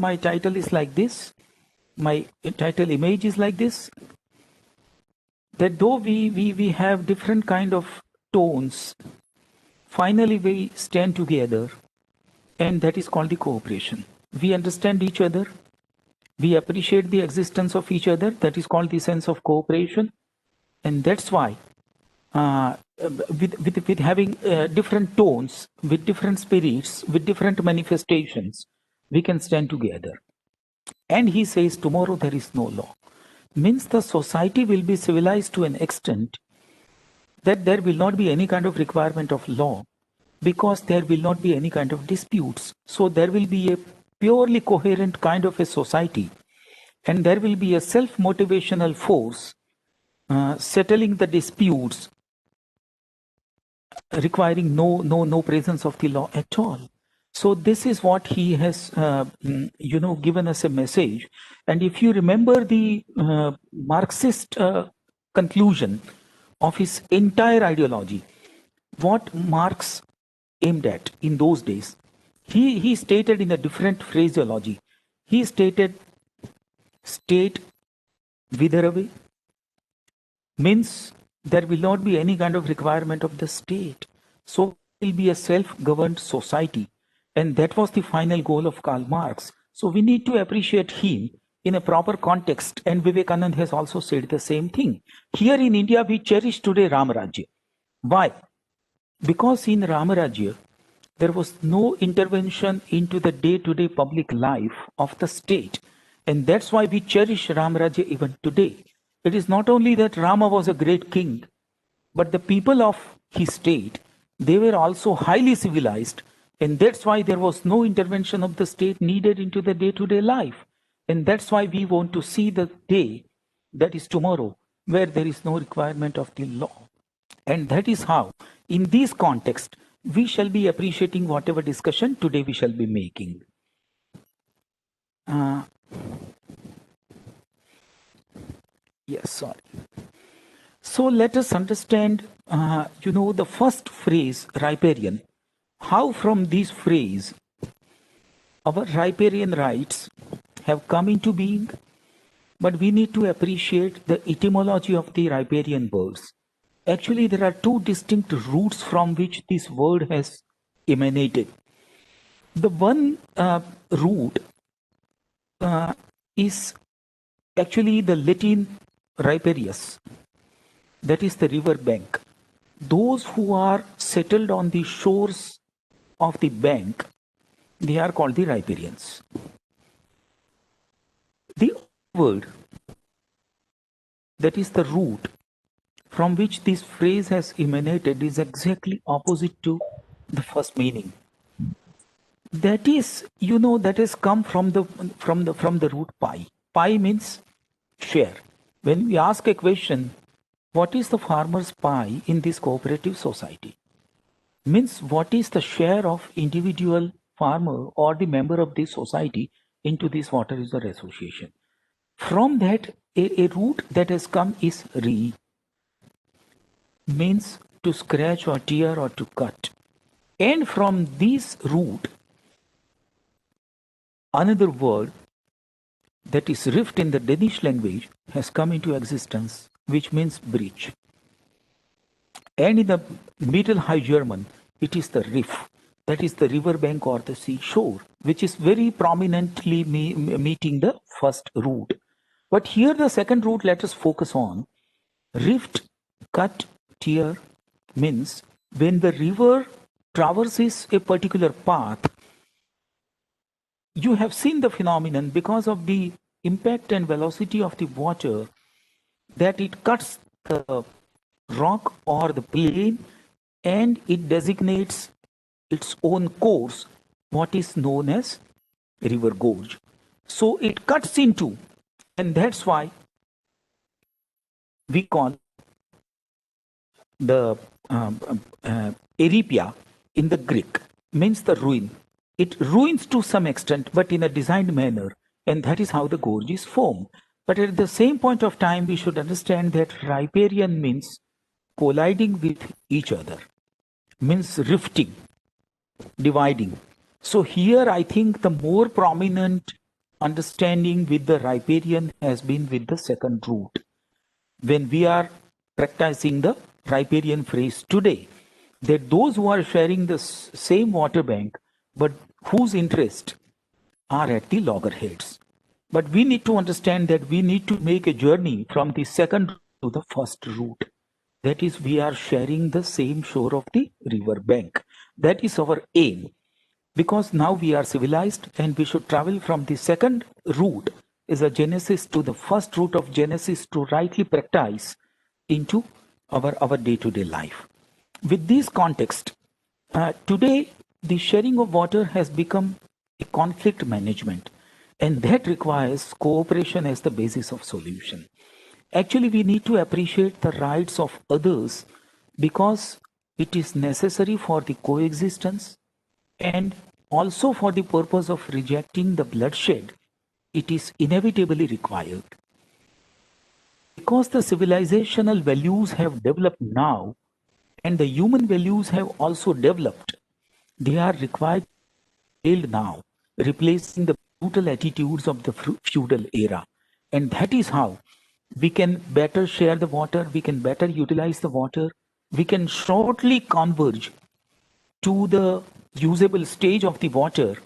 my title is like this. My title image is like this. That though we have different kind of tones, finally we stand together, and that is called the cooperation. We understand each other. We appreciate the existence of each other. That is called the sense of cooperation. And that's why with having different tones, with different spirits, with different manifestations, we can stand together. And he says tomorrow there is no law. Means the society will be civilized to an extent that there will not be any kind of requirement of law, because there will not be any kind of disputes. So there will be a purely coherent kind of a society, and there will be a self-motivational force settling the disputes, requiring no presence of the law at all. So this is what he has, given us a message. And if you remember the Marxist conclusion of his entire ideology, what Marx aimed at in those days, he stated in a different phraseology. He stated, state wither away, means there will not be any kind of requirement of the state. So it will be a self-governed society. And that was the final goal of Karl Marx. So we need to appreciate him in a proper context. And Vivekananda has also said the same thing. Here in India, we cherish today Ramarajya. Why? Because in Ramarajya, there was no intervention into the day-to-day public life of the state. And that's why we cherish Ramarajya even today. It is not only that Rama was a great king, but the people of his state, they were also highly civilized. And that's why there was no intervention of the state needed into the day-to-day life. And that's why we want to see the day, that is tomorrow, where there is no requirement of the law. And that is how, in this context, we shall be appreciating whatever discussion today we shall be making. Yes, sorry. So let us understand, the first phrase, riparian. How from this phrase, our riparian rights have come into being, but we need to appreciate the etymology of the riparian words. Actually, there are two distinct roots from which this word has emanated. The one root is actually the Latin riparius, that is the river bank. Those who are settled on the shores of the bank, they are called the riparians. The word, that is the root from which this phrase has emanated, is exactly opposite to the first meaning. That is, that has come from the root pi. Pi means share. When we ask a question, what is the farmer's pie in this cooperative society? Means what is the share of individual farmer or the member of this society into this water user association? From that, a root that has come is re, means to scratch or tear or to cut. And from this root, another word, that is rift in the Danish language, has come into existence, which means bridge. And in the Middle High German, it is the Riff, that is the river bank or the seashore, which is very prominently meeting the first root. But here the second root, let us focus on. Rift, cut, tear means when the river traverses a particular path, you have seen the phenomenon because of the impact and velocity of the water, that it cuts the rock or the plain and it designates its own course, what is known as river gorge. So it cuts into, and that's why we call the eripia in the Greek, means the ruin. It ruins to some extent, but in a designed manner, and that is how the gorge is formed. But at the same point of time, we should understand that riparian means colliding with each other, means rifting, dividing. So here I think the more prominent understanding with the riparian has been with the second root. When we are practicing the riparian phrase today, that those who are sharing the same water bank, but whose interest are at the loggerheads. But we need to understand that we need to make a journey from the second to the first route. That is, we are sharing the same shore of the river bank. That is our aim. Because now we are civilized and we should travel from the second route is a genesis to the first route of genesis to rightly practice into our day-to-day life. With this context, today the sharing of water has become a conflict management, and that requires cooperation as the basis of solution. Actually, we need to appreciate the rights of others because it is necessary for the coexistence and also for the purpose of rejecting the bloodshed. It is inevitably required. Because the civilizational values have developed now and the human values have also developed, they are required to build now, replacing the brutal attitudes of the feudal era. And that is how we can better share the water, we can better utilize the water, we can shortly converge to the usable stage of the water.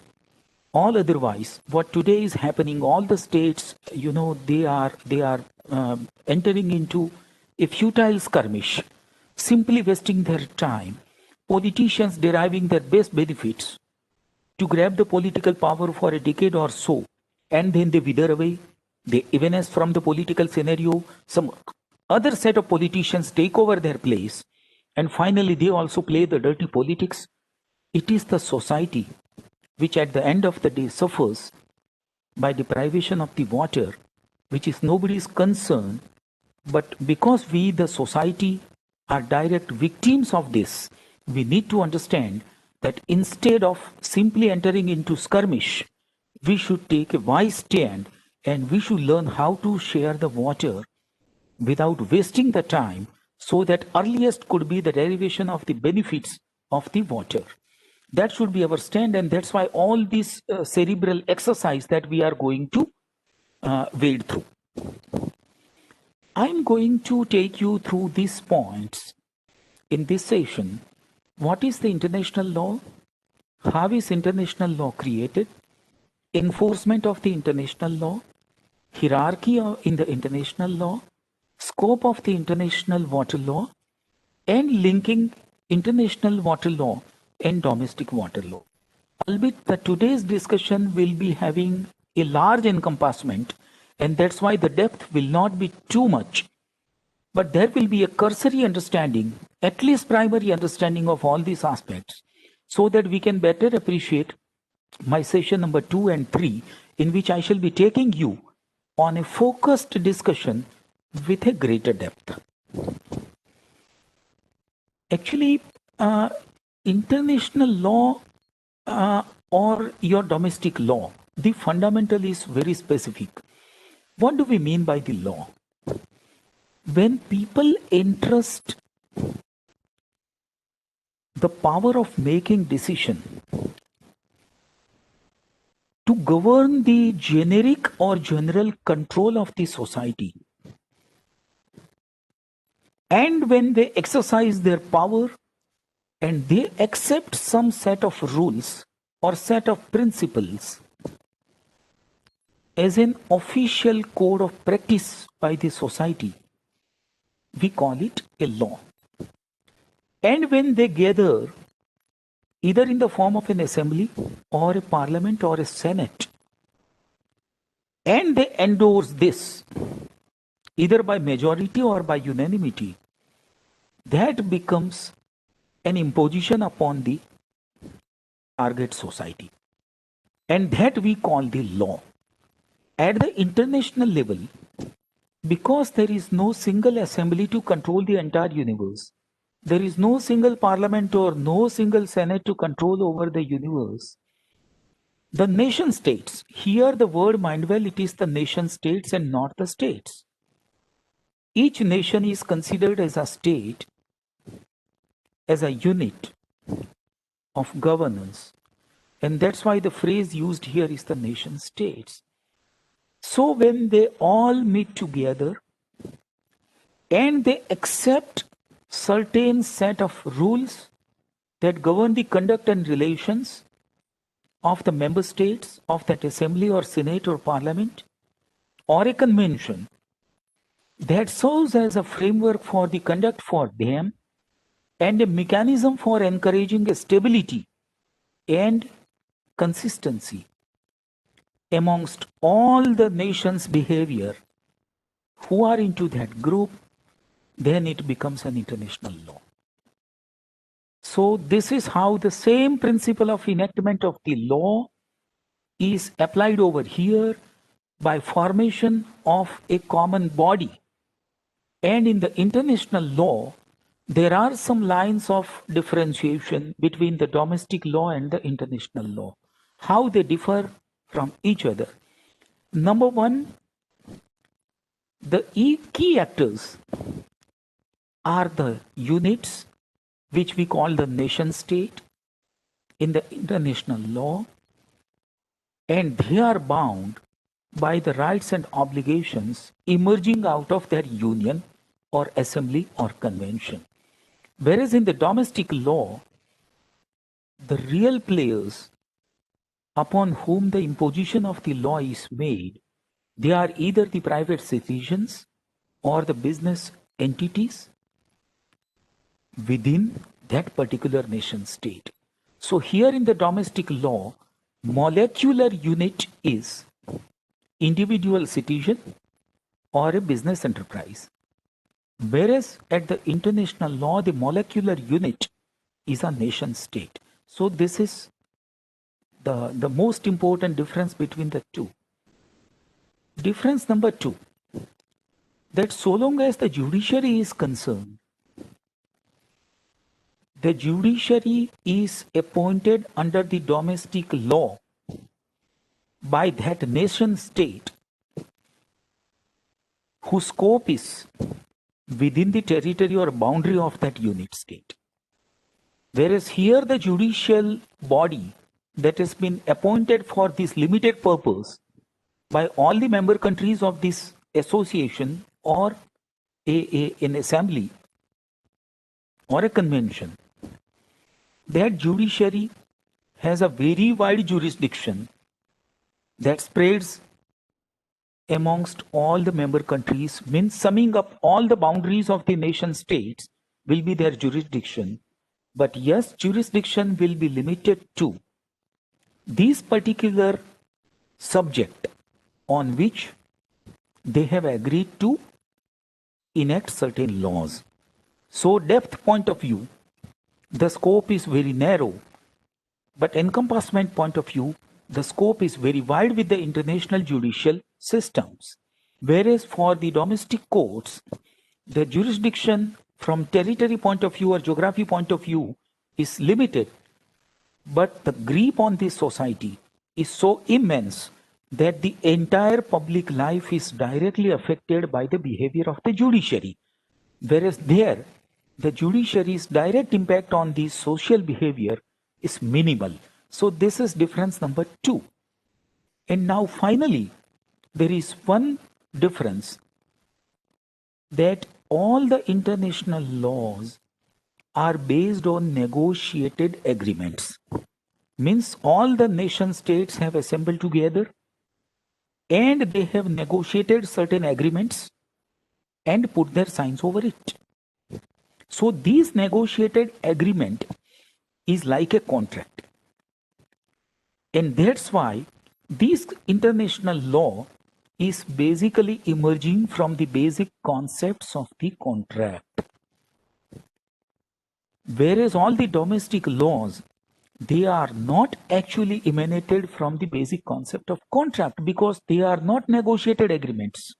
All otherwise, what today is happening, all the states, they are entering into a futile skirmish, simply wasting their time. Politicians deriving their best benefits to grab the political power for a decade or so, and then they wither away. They evanesce from the political scenario. Some other set of politicians take over their place, and finally they also play the dirty politics. It is the society which at the end of the day suffers by deprivation of the water, which is nobody's concern. But because we, the society, are direct victims of this, we need to understand that instead of simply entering into skirmish, we should take a wise stand and we should learn how to share the water without wasting the time, so that earliest could be the derivation of the benefits of the water. That should be our stand, and that's why all this cerebral exercise that we are going to wade through. I'm going to take you through these points in this session. What is the international law? How is international law created? Enforcement of the international law, hierarchy in the international law, scope of the international water law, and linking international water law and domestic water law. Albeit that today's discussion will be having a large encompassment, and that's why the depth will not be too much. But there will be a cursory understanding, at least primary understanding of all these aspects, so that we can better appreciate my session number 2 and 3, in which I shall be taking you on a focused discussion with a greater depth. Actually, international law or your domestic law, the fundamental is very specific. What do we mean by the law? When people entrust the power of making decision to govern the generic or general control of the society, and when they exercise their power and they accept some set of rules or set of principles as an official code of practice by the society, we call it a law. And when they gather, either in the form of an assembly or a parliament or a senate, and they endorse this, either by majority or by unanimity, that becomes an imposition upon the target society. And that we call the law. At the international level, because there is no single assembly to control the entire universe, there is no single parliament or no single senate to control over the universe, the nation states, here the word mind well, it is the nation states and not the states. Each nation is considered as a state, as a unit of governance. And that's why the phrase used here is the nation states. So when they all meet together and they accept certain set of rules that govern the conduct and relations of the member states of that assembly or senate or parliament, or a convention that serves as a framework for the conduct for them and a mechanism for encouraging a stability and consistency amongst all the nations' behavior who are into that group, then it becomes an international law. So this is how the same principle of enactment of the law is applied over here by formation of a common body. And in the international law, there are some lines of differentiation between the domestic law and the international law, how they differ from each other. Number one, the key actors are the units which we call the nation state in the international law, and they are bound by the rights and obligations emerging out of their union or assembly or convention. Whereas in the domestic law, the real players upon whom the imposition of the law is made, they are either the private citizens or the business entities within that particular nation state. So here in the domestic law, molecular unit is individual citizen or a business enterprise. Whereas at the international law, the molecular unit is a nation state. So this is the most important difference between the two. Difference number two, that so long as the judiciary is concerned, the judiciary is appointed under the domestic law by that nation state whose scope is within the territory or boundary of that unit state. Whereas here the judicial body that has been appointed for this limited purpose by all the member countries of this association or an assembly or a convention, that judiciary has a very wide jurisdiction that spreads amongst all the member countries, means summing up all the boundaries of the nation states will be their jurisdiction. But yes, jurisdiction will be limited to this particular subject on which they have agreed to enact certain laws. So depth point of view, the scope is very narrow, but encompassment point of view, the scope is very wide with the international judicial systems. Whereas for the domestic courts, the jurisdiction from territory point of view or geography point of view is limited, but the grip on this society is so immense that the entire public life is directly affected by the behavior of the judiciary. Whereas there, the judiciary's direct impact on the social behavior is minimal. So this is difference number two. And now finally, there is one difference, that all the international laws are based on negotiated agreements. Means all the nation states have assembled together and they have negotiated certain agreements and put their signs over it. So this negotiated agreement is like a contract. And that's why this international law is basically emerging from the basic concepts of the contract. Whereas all the domestic laws, they are not actually emanated from the basic concept of contract because they are not negotiated agreements.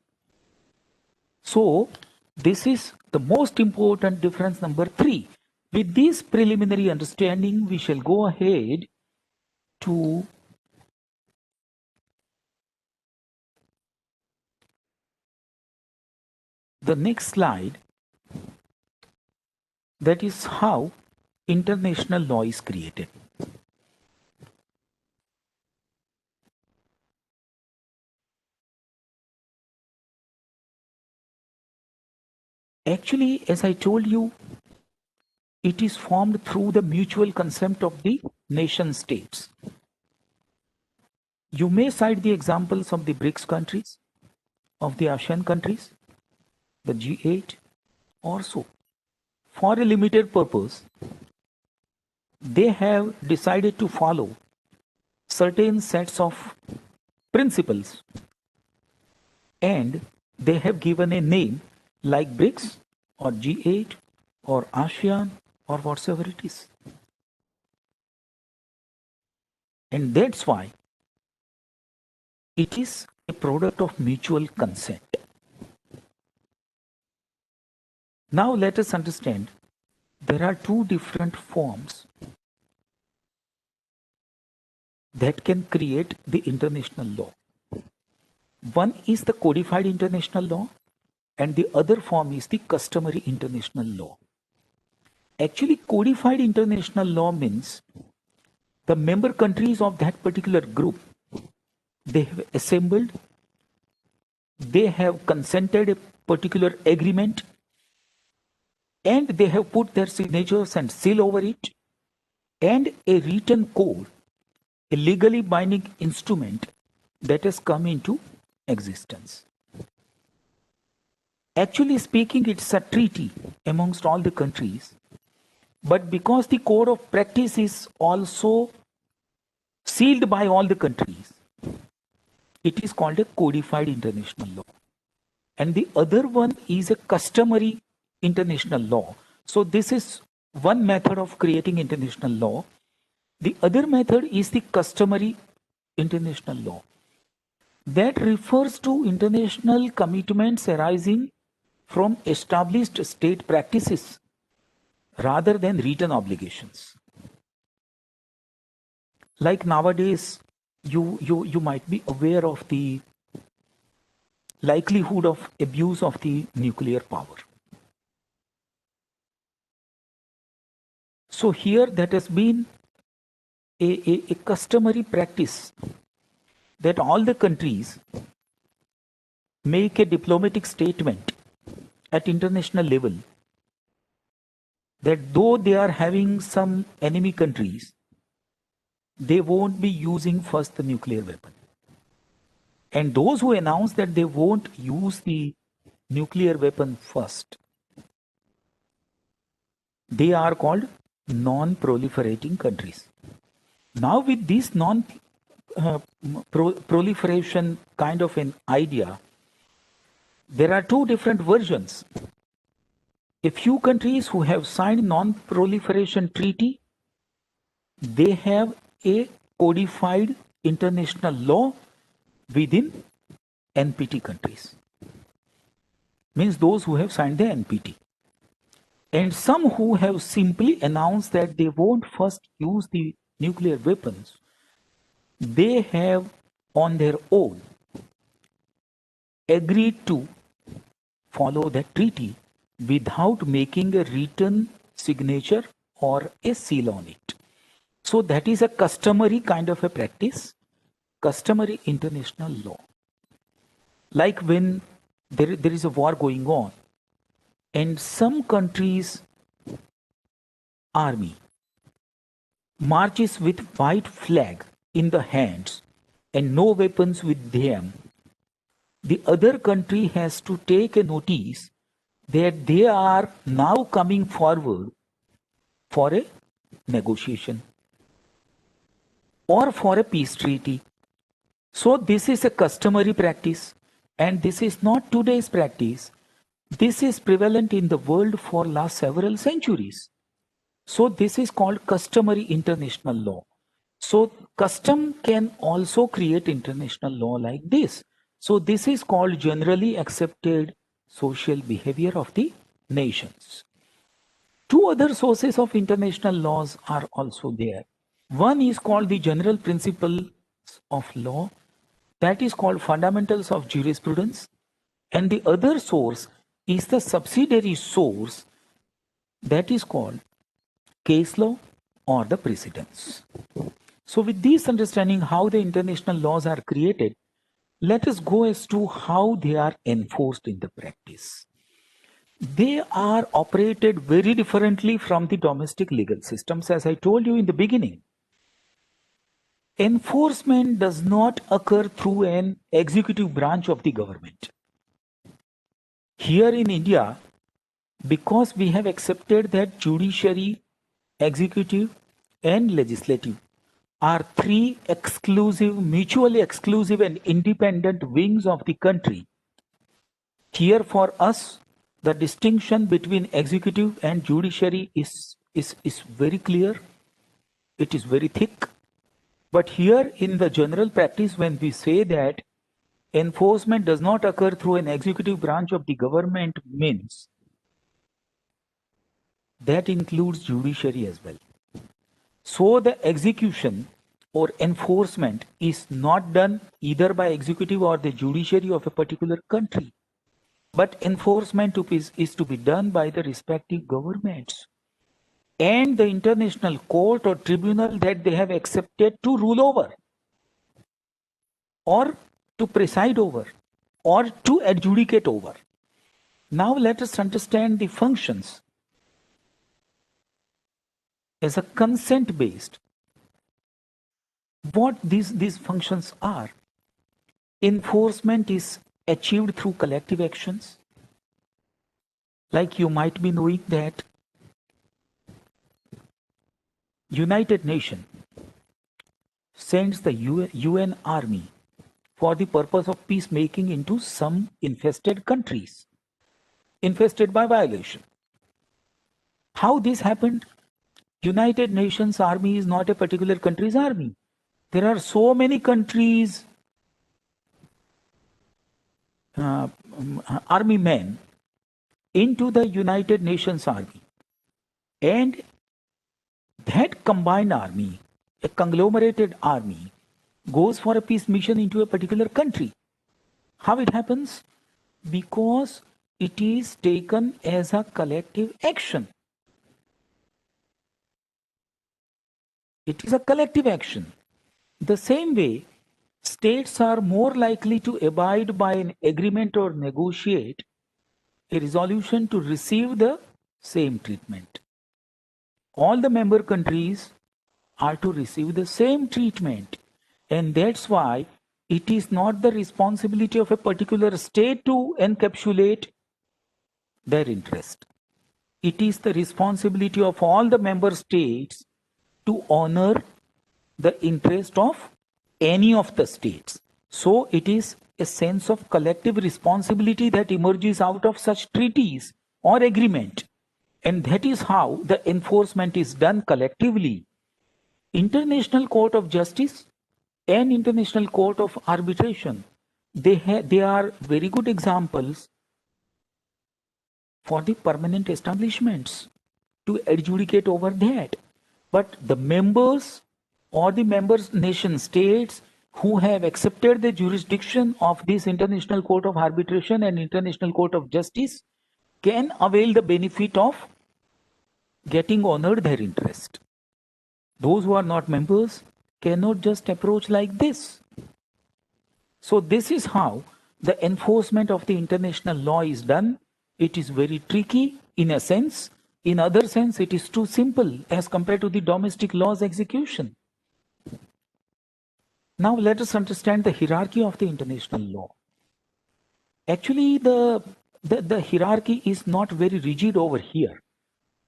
So this is the most important difference number three. With this preliminary understanding, we shall go ahead to the next slide, that is how international law is created. Actually, as I told you, it is formed through the mutual consent of the nation states. You may cite the examples of the BRICS countries, of the ASEAN countries, the G8, or so. For a limited purpose, they have decided to follow certain sets of principles, and they have given a name like BRICS or G8 or ASEAN or whatsoever it is. And that's why it is a product of mutual consent. Now let us understand there are two different forms that can create the international law. One is the codified international law, and the other form is the customary international law. Actually, codified international law means the member countries of that particular group, they have assembled, they have consented a particular agreement, and they have put their signatures and seal over it, and a written code, a legally binding instrument that has come into existence. Actually speaking, it's a treaty amongst all the countries, but because the code of practice is also sealed by all the countries, it is called a codified international law. And the other one is a customary international law. So this is one method of creating international law. The other method is the customary international law. That refers to international commitments arising from established state practices rather than written obligations. Like nowadays, you might be aware of the likelihood of abuse of the nuclear power. So here that has been a customary practice that all the countries make a diplomatic statement at international level that though they are having some enemy countries, they won't be using first the nuclear weapon. And those who announce that they won't use the nuclear weapon first, they are called non-proliferating countries. Now with this non-proliferation kind of an idea, there are two different versions. A few countries who have signed non-proliferation treaty, they have a codified international law within NPT countries. Means those who have signed the NPT. And some who have simply announced that they won't first use the nuclear weapons, they have on their own agreed to follow that treaty without making a written signature or a seal on it. So that is a customary kind of a practice, customary international law. Like when there is a war going on and some countries' army marches with white flag in the hands and no weapons with them, the other country has to take a notice that they are now coming forward for a negotiation or for a peace treaty. So this is a customary practice, and this is not today's practice. This is prevalent in the world for last several centuries. So this is called customary international law. So custom can also create international law like this. So this is called generally accepted social behavior of the nations. Two other sources of international laws are also there. One is called the general principles of law, that is called fundamentals of jurisprudence, and the other source is the subsidiary source, that is called case law or the precedents. So with this understanding how the international laws are created, let us go as to how they are enforced in the practice. they are operated very differently from the domestic legal systems, as I told you in the beginning. Enforcement does not occur through an executive branch of the government. Here in India, because we have accepted that judiciary, executive, and legislative are three exclusive, mutually exclusive, and independent wings of the country. Here, for us, the distinction between executive and judiciary is very clear, it is very thick. But here, in the general practice, when we say that enforcement does not occur through an executive branch of the government, means that includes judiciary as well. So the execution or enforcement is not done either by executive or the judiciary of a particular country, but enforcement is to be done by the respective governments and the international court or tribunal that they have accepted to rule over or to preside over or to adjudicate over. Now let us understand the functions. As a consent based, what these functions are. Enforcement is achieved through collective actions. Like you might be knowing that United Nations sends the UN army for the purpose of peacemaking into some infested countries, infested by violation. How this happened? United Nations army is not a particular country's army. There are so many countries, army men into the United Nations army. And that combined army, a conglomerated army, goes for a peace mission into a particular country. How it happens? Because it is taken as a collective action. It is a collective action. The same way, states are more likely to abide by an agreement or negotiate a resolution to receive the same treatment. All the member countries are to receive the same treatment. And that's why it is not the responsibility of a particular state to encapsulate their interest. It is the responsibility of all the member states to honor the interest of any of the states. So it is a sense of collective responsibility that emerges out of such treaties or agreement. And that is how the enforcement is done collectively. International Court of Justice and International Court of Arbitration, they are very good examples for the permanent establishments to adjudicate over that. But the members or the members nation states who have accepted the jurisdiction of this International Court of Arbitration and International Court of Justice can avail the benefit of getting honored their interest. Those who are not members cannot just approach like this. So this is how the enforcement of the international law is done. It is very tricky in a sense. In other sense, it is too simple as compared to the domestic law's execution. Now let us understand the hierarchy of the international law. Actually, the hierarchy is not very rigid over here.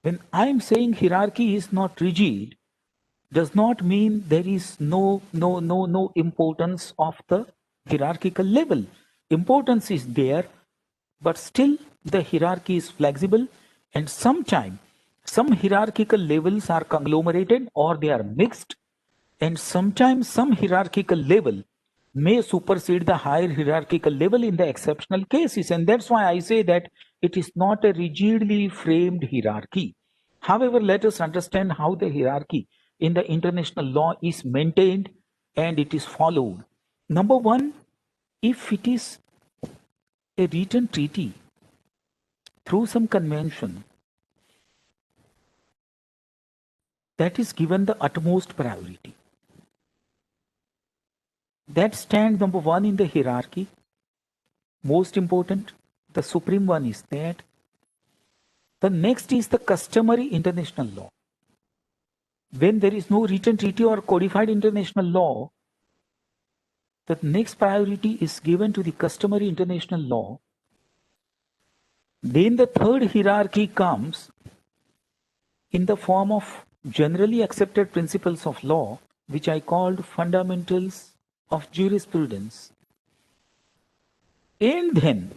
When I am saying hierarchy is not rigid, does not mean there is no importance of the hierarchical level. Importance is there, but still the hierarchy is flexible, and sometimes some hierarchical levels are conglomerated or they are mixed, and sometimes some hierarchical level may supersede the higher hierarchical level in the exceptional cases. And that's why I say that it is not a rigidly framed hierarchy. However, let us understand how the hierarchy in the international law is maintained and it is followed. Number one, if it is a written treaty through some convention, that is given the utmost priority. That stands number one in the hierarchy. Most important, the supreme one is that. The next is the customary international law. When there is no written treaty or codified international law, the next priority is given to the customary international law. Then the third hierarchy comes in the form of generally accepted principles of law, which I called fundamentals of jurisprudence. And then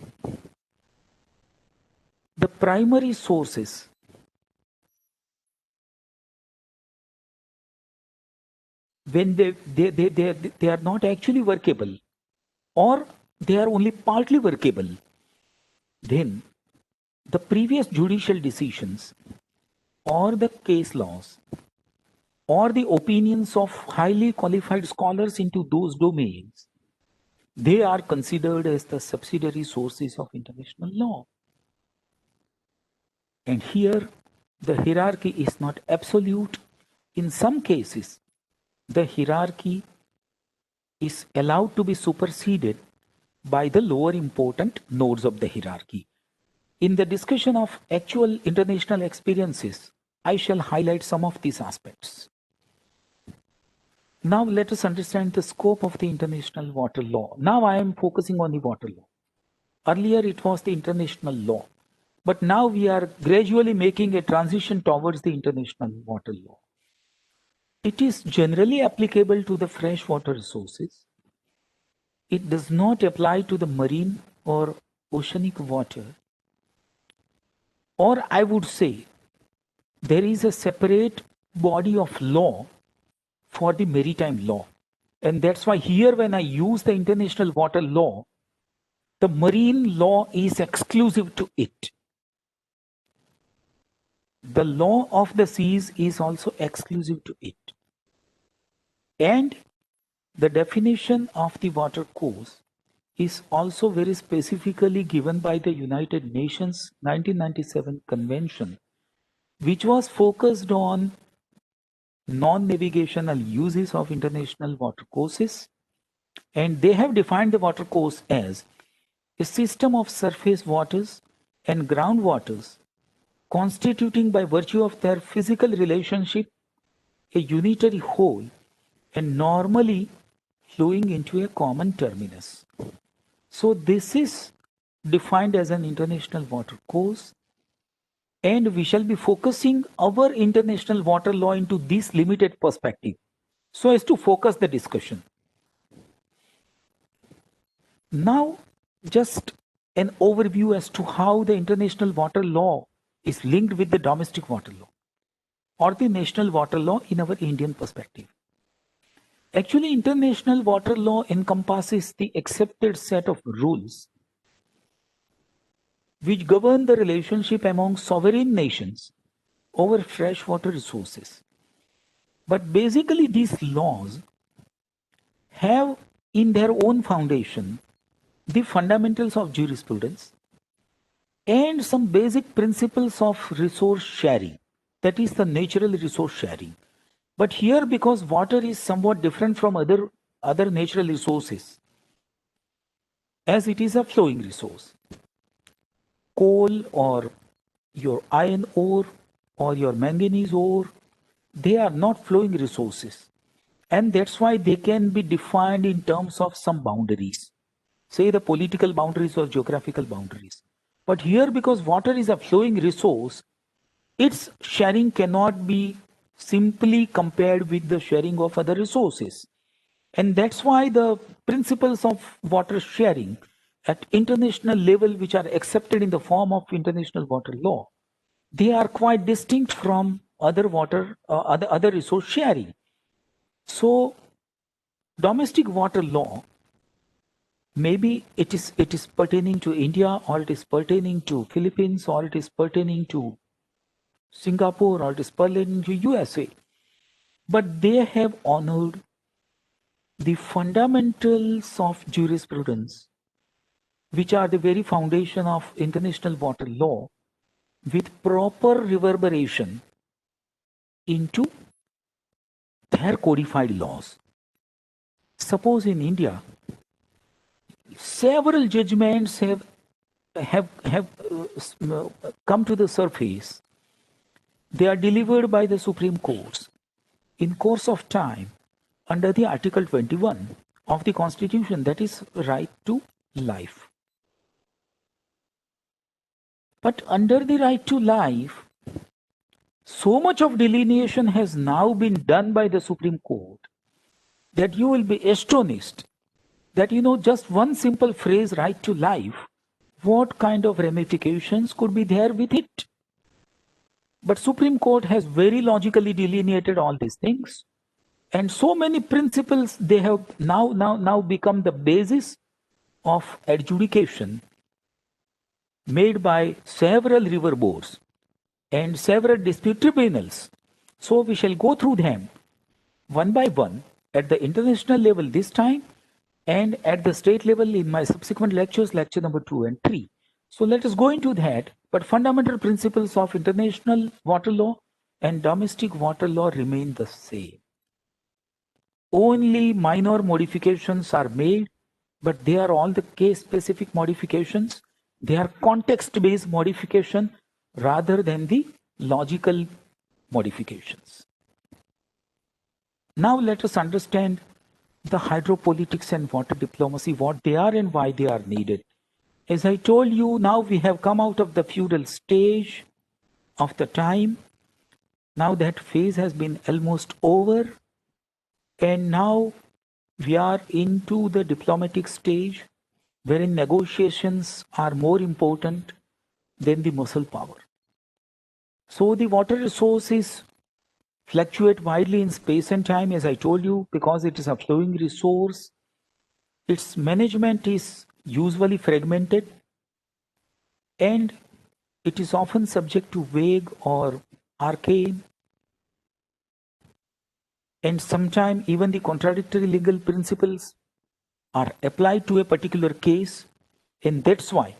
the primary sources, when they are not actually workable, or they are only partly workable, then the previous judicial decisions or the case laws or the opinions of highly qualified scholars into those domains, they are considered as the subsidiary sources of international law. And here, the hierarchy is not absolute. In some cases, the hierarchy is allowed to be superseded by the lower important nodes of the hierarchy. In the discussion of actual international experiences, I shall highlight some of these aspects. Now let us understand the scope of the international water law. Now I am focusing on the water law. Earlier it was the international law, but now we are gradually making a transition towards the international water law. It is generally applicable to the freshwater resources. It does not apply to the marine or oceanic water. Or I would say there is a separate body of law for the maritime law. And that's why here when I use the international water law, the marine law is exclusive to it. The law of the seas is also exclusive to it. And the definition of the water course is also very specifically given by the United Nations 1997 Convention, which was focused on non-navigational uses of international water courses. And they have defined the water course as a system of surface waters and groundwaters constituting by virtue of their physical relationship a unitary whole and normally flowing into a common terminus. So this is defined as an international water course, and we shall be focusing our international water law into this limited perspective so as to focus the discussion. Now, just an overview as to how the international water law is linked with the domestic water law or the national water law in our Indian perspective. Actually, international water law encompasses the accepted set of rules which govern the relationship among sovereign nations over freshwater resources. But basically, these laws have in their own foundation the fundamentals of jurisprudence and some basic principles of resource sharing, that is the natural resource sharing. But here, because water is somewhat different from other natural resources, as it is a flowing resource, coal or your iron ore or your manganese ore, they are not flowing resources, and that's why they can be defined in terms of some boundaries, say the political boundaries or geographical boundaries. But here, because water is a flowing resource, its sharing cannot be simply compared with the sharing of other resources. And that's why the principles of water sharing at international level, which are accepted in the form of international water law, they are quite distinct from other other resource sharing. So domestic water law, maybe it is pertaining to India, or it is pertaining to Philippines, or it is pertaining to Singapore, or it is pertaining to USA, but they have honored the fundamentals of jurisprudence, which are the very foundation of international water law, with proper reverberation into their codified laws. Suppose in India, several judgments have come to the surface, they are delivered by the Supreme Courts in course of time under the Article 21 of the Constitution, that is right to life. But under the right to life, so much of delineation has now been done by the Supreme Court that you will be astonished that, just one simple phrase, right to life, what kind of ramifications could be there with it. But Supreme Court has very logically delineated all these things. And so many principles, they have now become the basis of adjudication made by several river boards and several dispute tribunals. So we shall go through them one by one at the international level this time and at the state level in my subsequent lectures, lecture number 2 and 3. So let us go into that, but fundamental principles of international water law and domestic water law remain the same. Only minor modifications are made, but they are all the case-specific modifications. They are context-based modification rather than the logical modifications. Now let us understand the hydropolitics and water diplomacy, what they are and why they are needed. As I told you, now we have come out of the feudal stage of the time. Now that phase has been almost over. And now we are into the diplomatic stage wherein negotiations are more important than the muscle power. So the water resources fluctuate widely in space and time, as I told you, because it is a flowing resource. Its management is usually fragmented and it is often subject to vague or arcane and sometimes even the contradictory legal principles are applied to a particular case, and that's why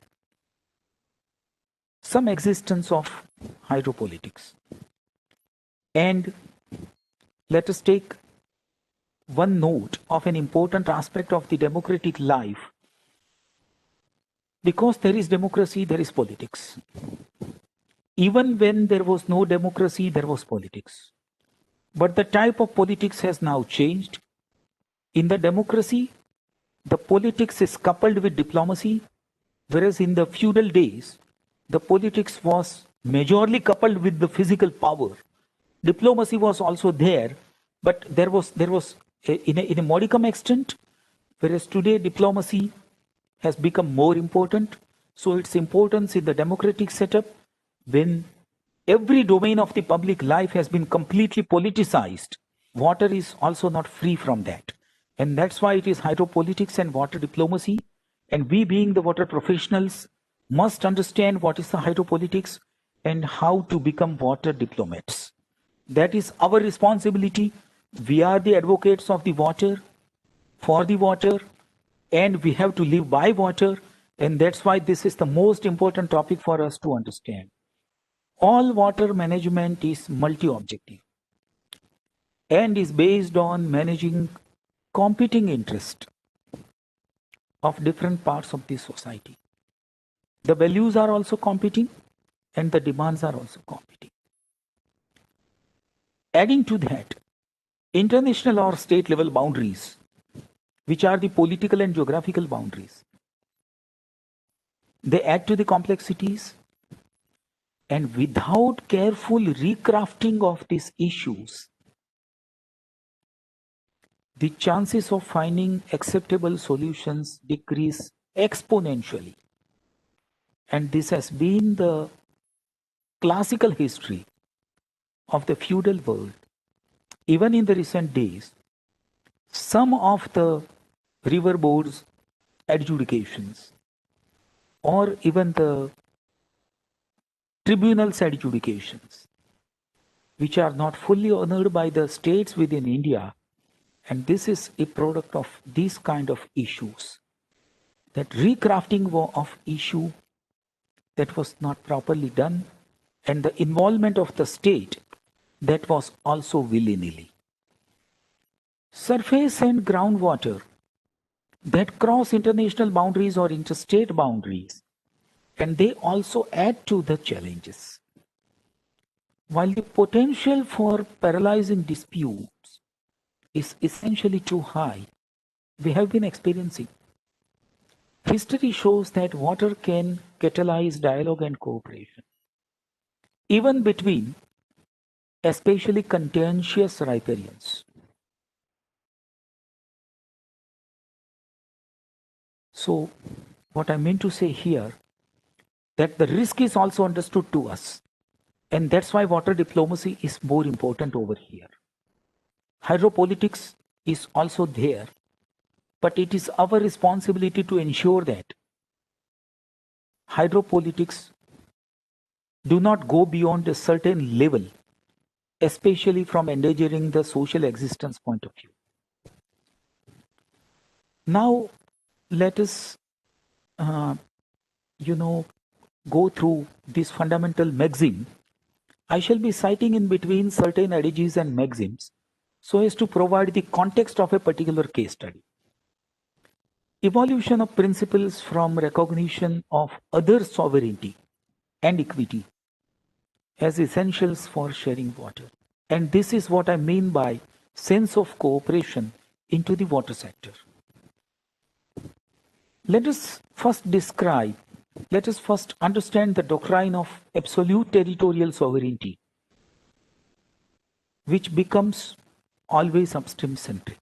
some existence of hydropolitics. And let us take one note of an important aspect of the democratic life. Because there is democracy, there is politics. Even when there was no democracy, there was politics. But the type of politics has now changed. In the democracy, the politics is coupled with diplomacy, whereas in the feudal days, the politics was majorly coupled with the physical power. Diplomacy was also there, but there was in a modicum extent, whereas today diplomacy has become more important. So its importance in the democratic setup, when every domain of the public life has been completely politicized, water is also not free from that. And that's why it is hydropolitics and water diplomacy. And we, being the water professionals, must understand what is the hydropolitics and how to become water diplomats. That is our responsibility. We are the advocates of the water, for the water, and we have to live by water. And that's why this is the most important topic for us to understand. All water management is multi-objective and is based on managing competing interests of different parts of the society. The values are also competing and the demands are also competing. Adding to that, international or state level boundaries, which are the political and geographical boundaries, they add to the complexities. And without careful recrafting of these issues, the chances of finding acceptable solutions decrease exponentially. And this has been the classical history of the feudal world. Even in the recent days, some of the river boards adjudications or even the tribunals adjudications, which are not fully honored by the states within India, and this is a product of these kind of issues, that recrafting of issue that was not properly done, and the involvement of the state that was also willy-nilly. Surface and groundwater that cross international boundaries or interstate boundaries and they also add to the challenges. While the potential for paralyzing disputes is essentially too high, we have been experiencing. History shows that water can catalyze dialogue and cooperation, even between especially contentious riparians. So, what I mean to say here, that the risk is also understood to us, and that's why water diplomacy is more important over here. Hydropolitics is also there, but it is our responsibility to ensure that hydropolitics do not go beyond a certain level, especially from endangering the social existence point of view. Now, let us, go through this fundamental maxim. I shall be citing in between certain adages and maxims so as to provide the context of a particular case study. Evolution of principles from recognition of other sovereignty and equity as essentials for sharing water. And this is what I mean by sense of cooperation into the water sector. Let us first understand the doctrine of absolute territorial sovereignty, which becomes always upstream centric.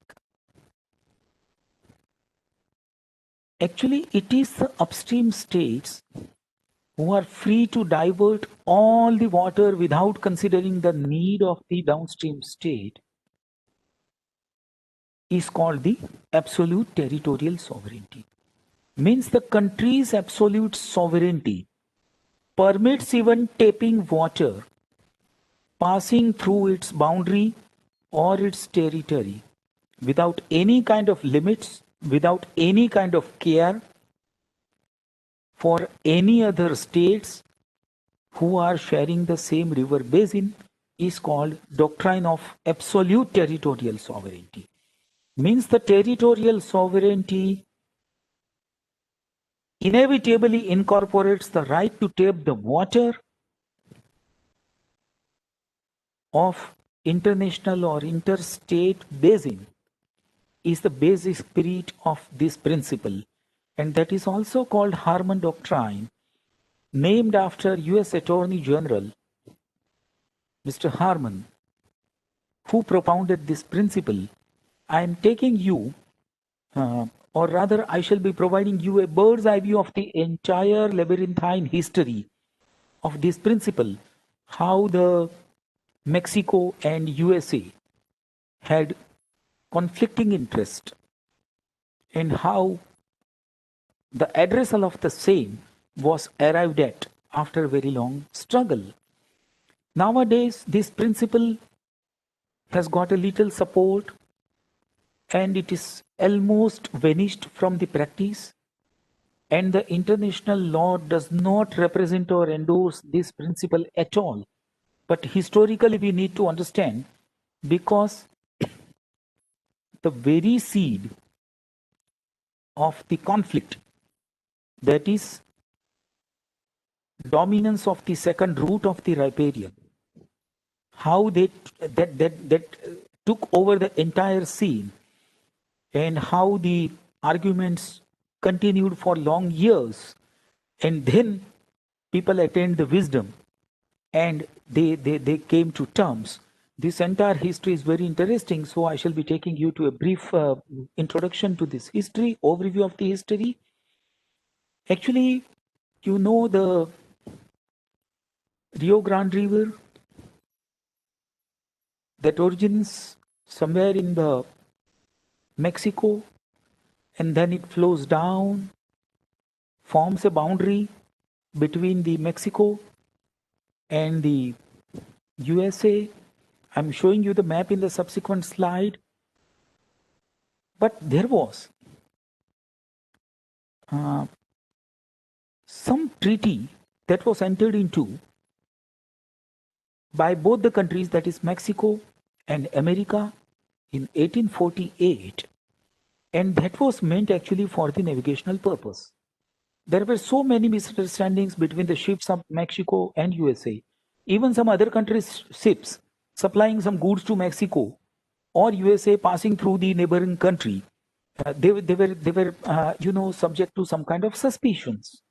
Actually, it is the upstream states who are free to divert all the water without considering the need of the downstream state is called the absolute territorial sovereignty. Means the country's absolute sovereignty permits even tapping water passing through its boundary or its territory without any kind of limits, without any kind of care for any other states who are sharing the same river basin is called doctrine of absolute territorial sovereignty. Means the territorial sovereignty inevitably incorporates the right to tap the water of international or interstate basin is the basic spirit of this principle, and that is also called Harmon Doctrine, named after US Attorney General Mr. Harmon, who propounded this principle. I am taking you, or rather I shall be providing you a bird's eye view of the entire labyrinthine history of this principle, how the Mexico and USA had conflicting interest, and how the addressal of the same was arrived at after a very long struggle. Nowadays, this principle has got a little support and it is almost vanished from the practice, and the international law does not represent or endorse this principle at all. But historically, we need to understand, because the very seed of the conflict, that is dominance of the second root of the riparian, how that took over the entire scene, and how the arguments continued for long years, and then people attained the wisdom and they came to terms. This entire history is very interesting, so I shall be taking you to a brief introduction to this history, overview of the history. Actually, you know the Rio Grande River that origins somewhere in the Mexico, and then it flows down, forms a boundary between the Mexico and the USA. I'm showing you the map in the subsequent slide. But there was some treaty that was entered into by both the countries, that is Mexico and America, in 1848, and that was meant actually for the navigational purpose. there were so many misunderstandings between the ships of Mexico and USA. Even some other countries' ships supplying some goods to Mexico or USA passing through the neighboring country, they were subject to some kind of suspicions,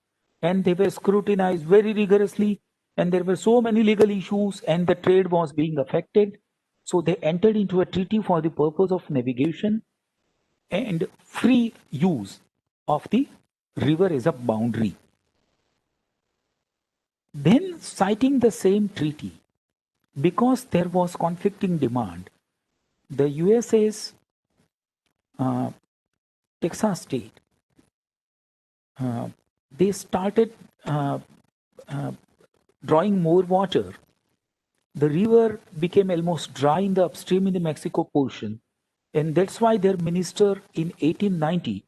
and they were scrutinized very rigorously, and there were so many legal issues, and the trade was being affected. So they entered into a treaty for the purpose of navigation and free use of the river as a boundary. Then, citing the same treaty, because there was conflicting demand, the USA's Texas state, they started drawing more water. The river became almost dry in the upstream in the Mexico portion, and that's why their minister in 1890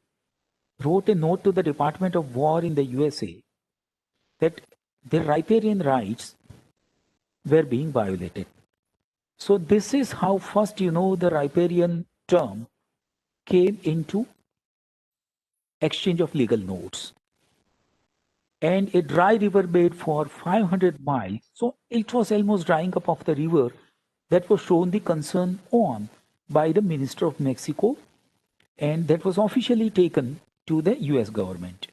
wrote a note to the Department of War in the USA that their riparian rights were being violated. So this is how first, the riparian term came into exchange of legal notes. And a dry river bed for 500 miles, so it was almost drying up of the river, that was shown the concern on by the Minister of Mexico, and that was officially taken to the US government.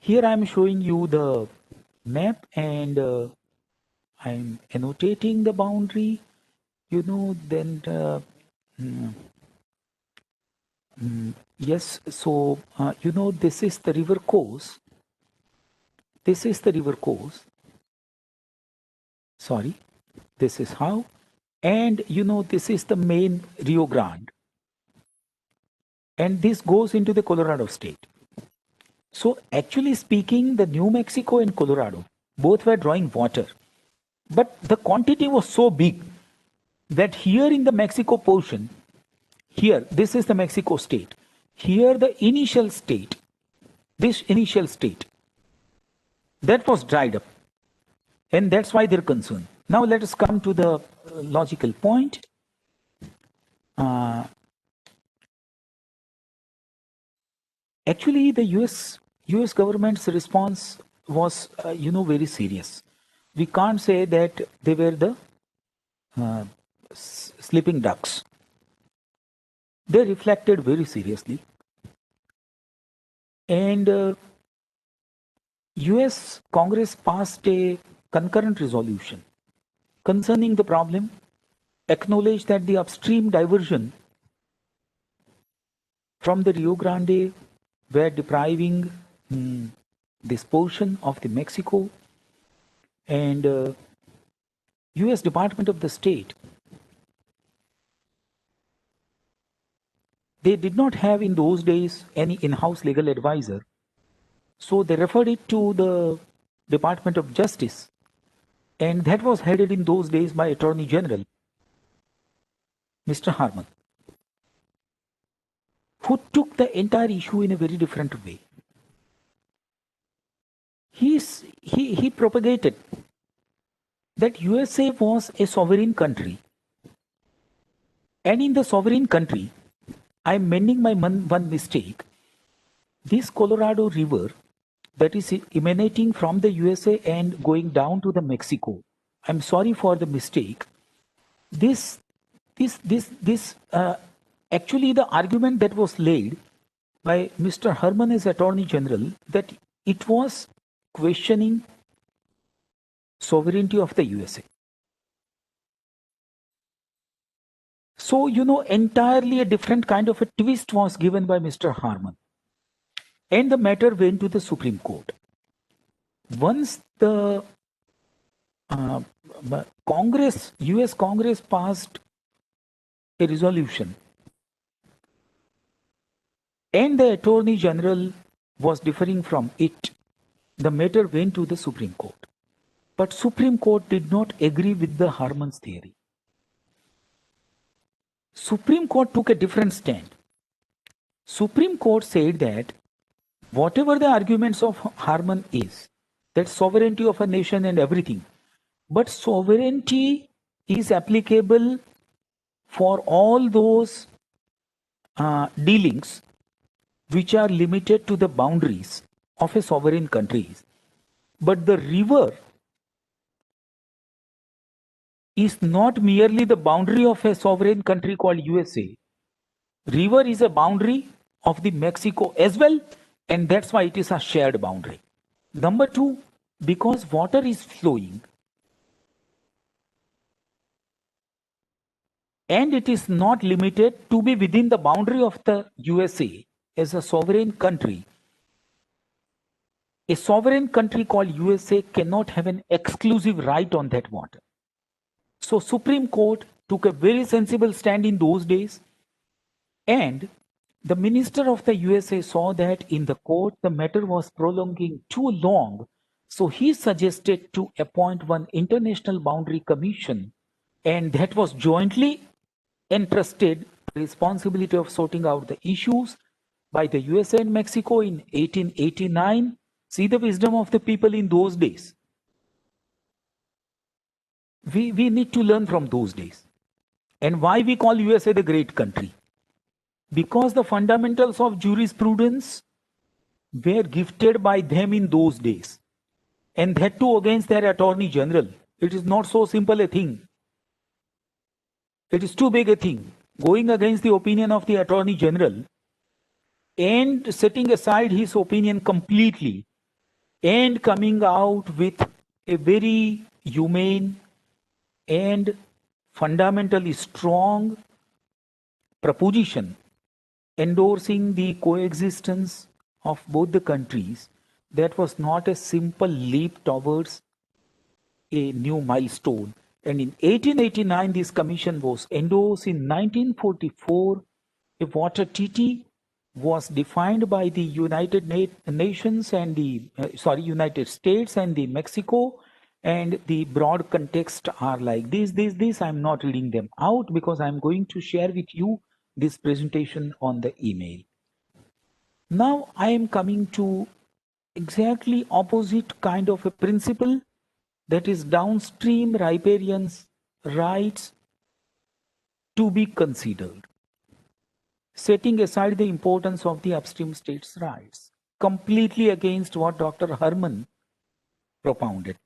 Here I am showing you the map, and I'm annotating the boundary, then yes, so this is the river course. This is the river course. Sorry, this is how. And this is the main Rio Grande. And this goes into the Colorado state. So actually speaking, the New Mexico and Colorado, both were drawing water. But the quantity was so big that here in the Mexico portion, here, this is the Mexico state. Here the initial state, this initial state, that was dried up. And that's why they're concerned. Now let us come to the logical point. Actually, the US government's response was, very serious. We can't say that they were the sleeping ducks. They reflected very seriously. And US Congress passed a concurrent resolution concerning the problem, acknowledged that the upstream diversion from the Rio Grande were depriving this portion of the Mexico, and US Department of the State, they did not have in those days any in-house legal advisor, so they referred it to the Department of Justice, and that was headed in those days by Attorney General Mr. Harman, who took the entire issue in a very different way. He propagated that USA was a sovereign country, and in the sovereign country, I'm mending my one mistake. This Colorado River that is emanating from the USA and going down to the Mexico, I'm sorry for the mistake. Actually the argument that was laid by Mr. Harman as Attorney General, that it was questioning sovereignty of the USA. So, entirely a different kind of a twist was given by Mr. Harman. And the matter went to the Supreme Court. Once the US Congress passed a resolution, and the Attorney General was differing from it, the matter went to the Supreme Court. But Supreme Court did not agree with the Harman's theory. Supreme Court took a different stand. Supreme Court said that whatever the arguments of Harman is, that sovereignty of a nation and everything, but sovereignty is applicable for all those dealings which are limited to the boundaries of a sovereign country. But the river is not merely the boundary of a sovereign country called USA. River is a boundary of the Mexico as well, and that's why it is a shared boundary. Number two, because water is flowing and it is not limited to be within the boundary of the USA as a sovereign country. A sovereign country called USA cannot have an exclusive right on that water. So Supreme Court took a very sensible stand in those days, and the minister of the USA saw that in the court the matter was prolonging too long, so he suggested to appoint one international boundary commission, and that was jointly entrusted the responsibility of sorting out the issues by the USA and Mexico in 1889. See the wisdom of the people in those days. We need to learn from those days. And why we call USA the great country? Because the fundamentals of jurisprudence were gifted by them in those days. And that too against their attorney general. It is not so simple a thing. It is too big a thing. Going against the opinion of the attorney general and setting aside his opinion completely and coming out with a very humane and fundamentally strong proposition endorsing the coexistence of both the countries, that was not a simple leap towards a new milestone. And in 1889, this commission was endorsed. In 1944, a water treaty was defined by the United Nations and the United States and the Mexico, and the broad context are like this. I'm not reading them out because I'm going to share with you this presentation on the email. Now I am coming to exactly opposite kind of a principle, that is downstream riparians' rights to be considered, setting aside the importance of the upstream states' rights, completely against what Dr. Herman propounded.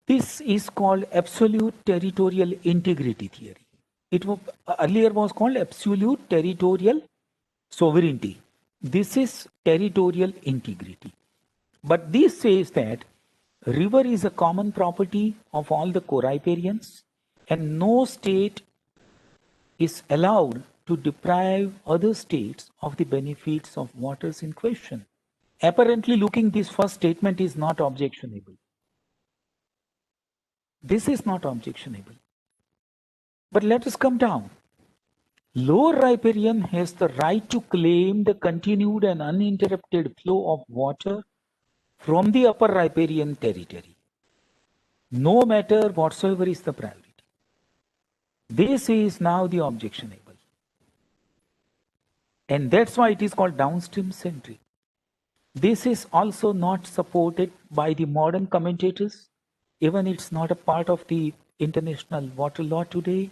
This is called absolute territorial integrity theory. It was, earlier was called absolute territorial sovereignty. This is territorial integrity. But this says that river is a common property of all the co-riparians, and no state is allowed to deprive other states of the benefits of waters in question. Apparently looking, this first statement is not objectionable. This is not objectionable. But let us come down. Lower riparian has the right to claim the continued and uninterrupted flow of water from the upper riparian territory, no matter whatsoever is the priority. This is now the objectionable. And that's why it is called downstream centric. This is also not supported by the modern commentators. Even it's not a part of the international water law today.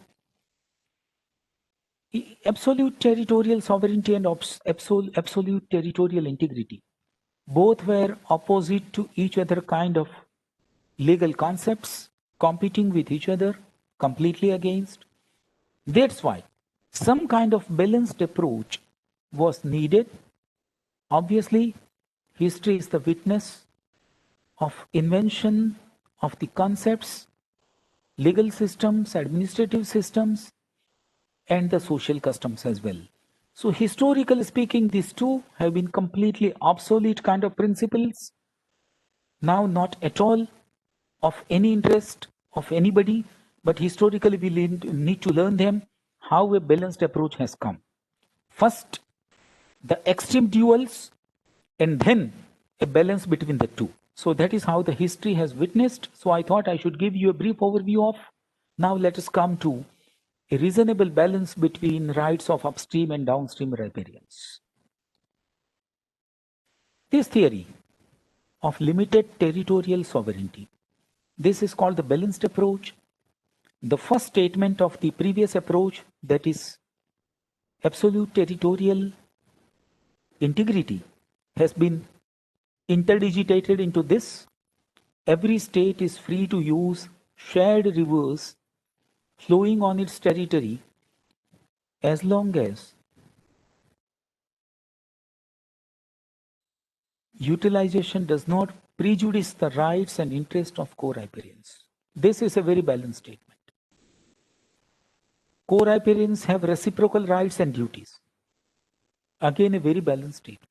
Absolute territorial sovereignty and absolute territorial integrity, both were opposite to each other kind of legal concepts, competing with each other, completely against. That's why some kind of balanced approach was needed. Obviously, history is the witness of invention of the concepts, legal systems, administrative systems, and the social customs as well. So historically speaking, these two have been completely obsolete kind of principles, now not at all of any interest of anybody, but historically we need to learn them, how a balanced approach has come. First, the extreme duals, and then a balance between the two. So that is how the history has witnessed. So I thought I should give you a brief overview of. Now let us come to a reasonable balance between rights of upstream and downstream riparians. This theory of limited territorial sovereignty, this is called the balanced approach. The first statement of the previous approach, that is absolute territorial integrity has been interdigitated into this. Every state is free to use shared rivers flowing on its territory as long as utilization does not prejudice the rights and interests of co-riparians. This is a very balanced statement. Co-riparians have reciprocal rights and duties. Again, a very balanced statement.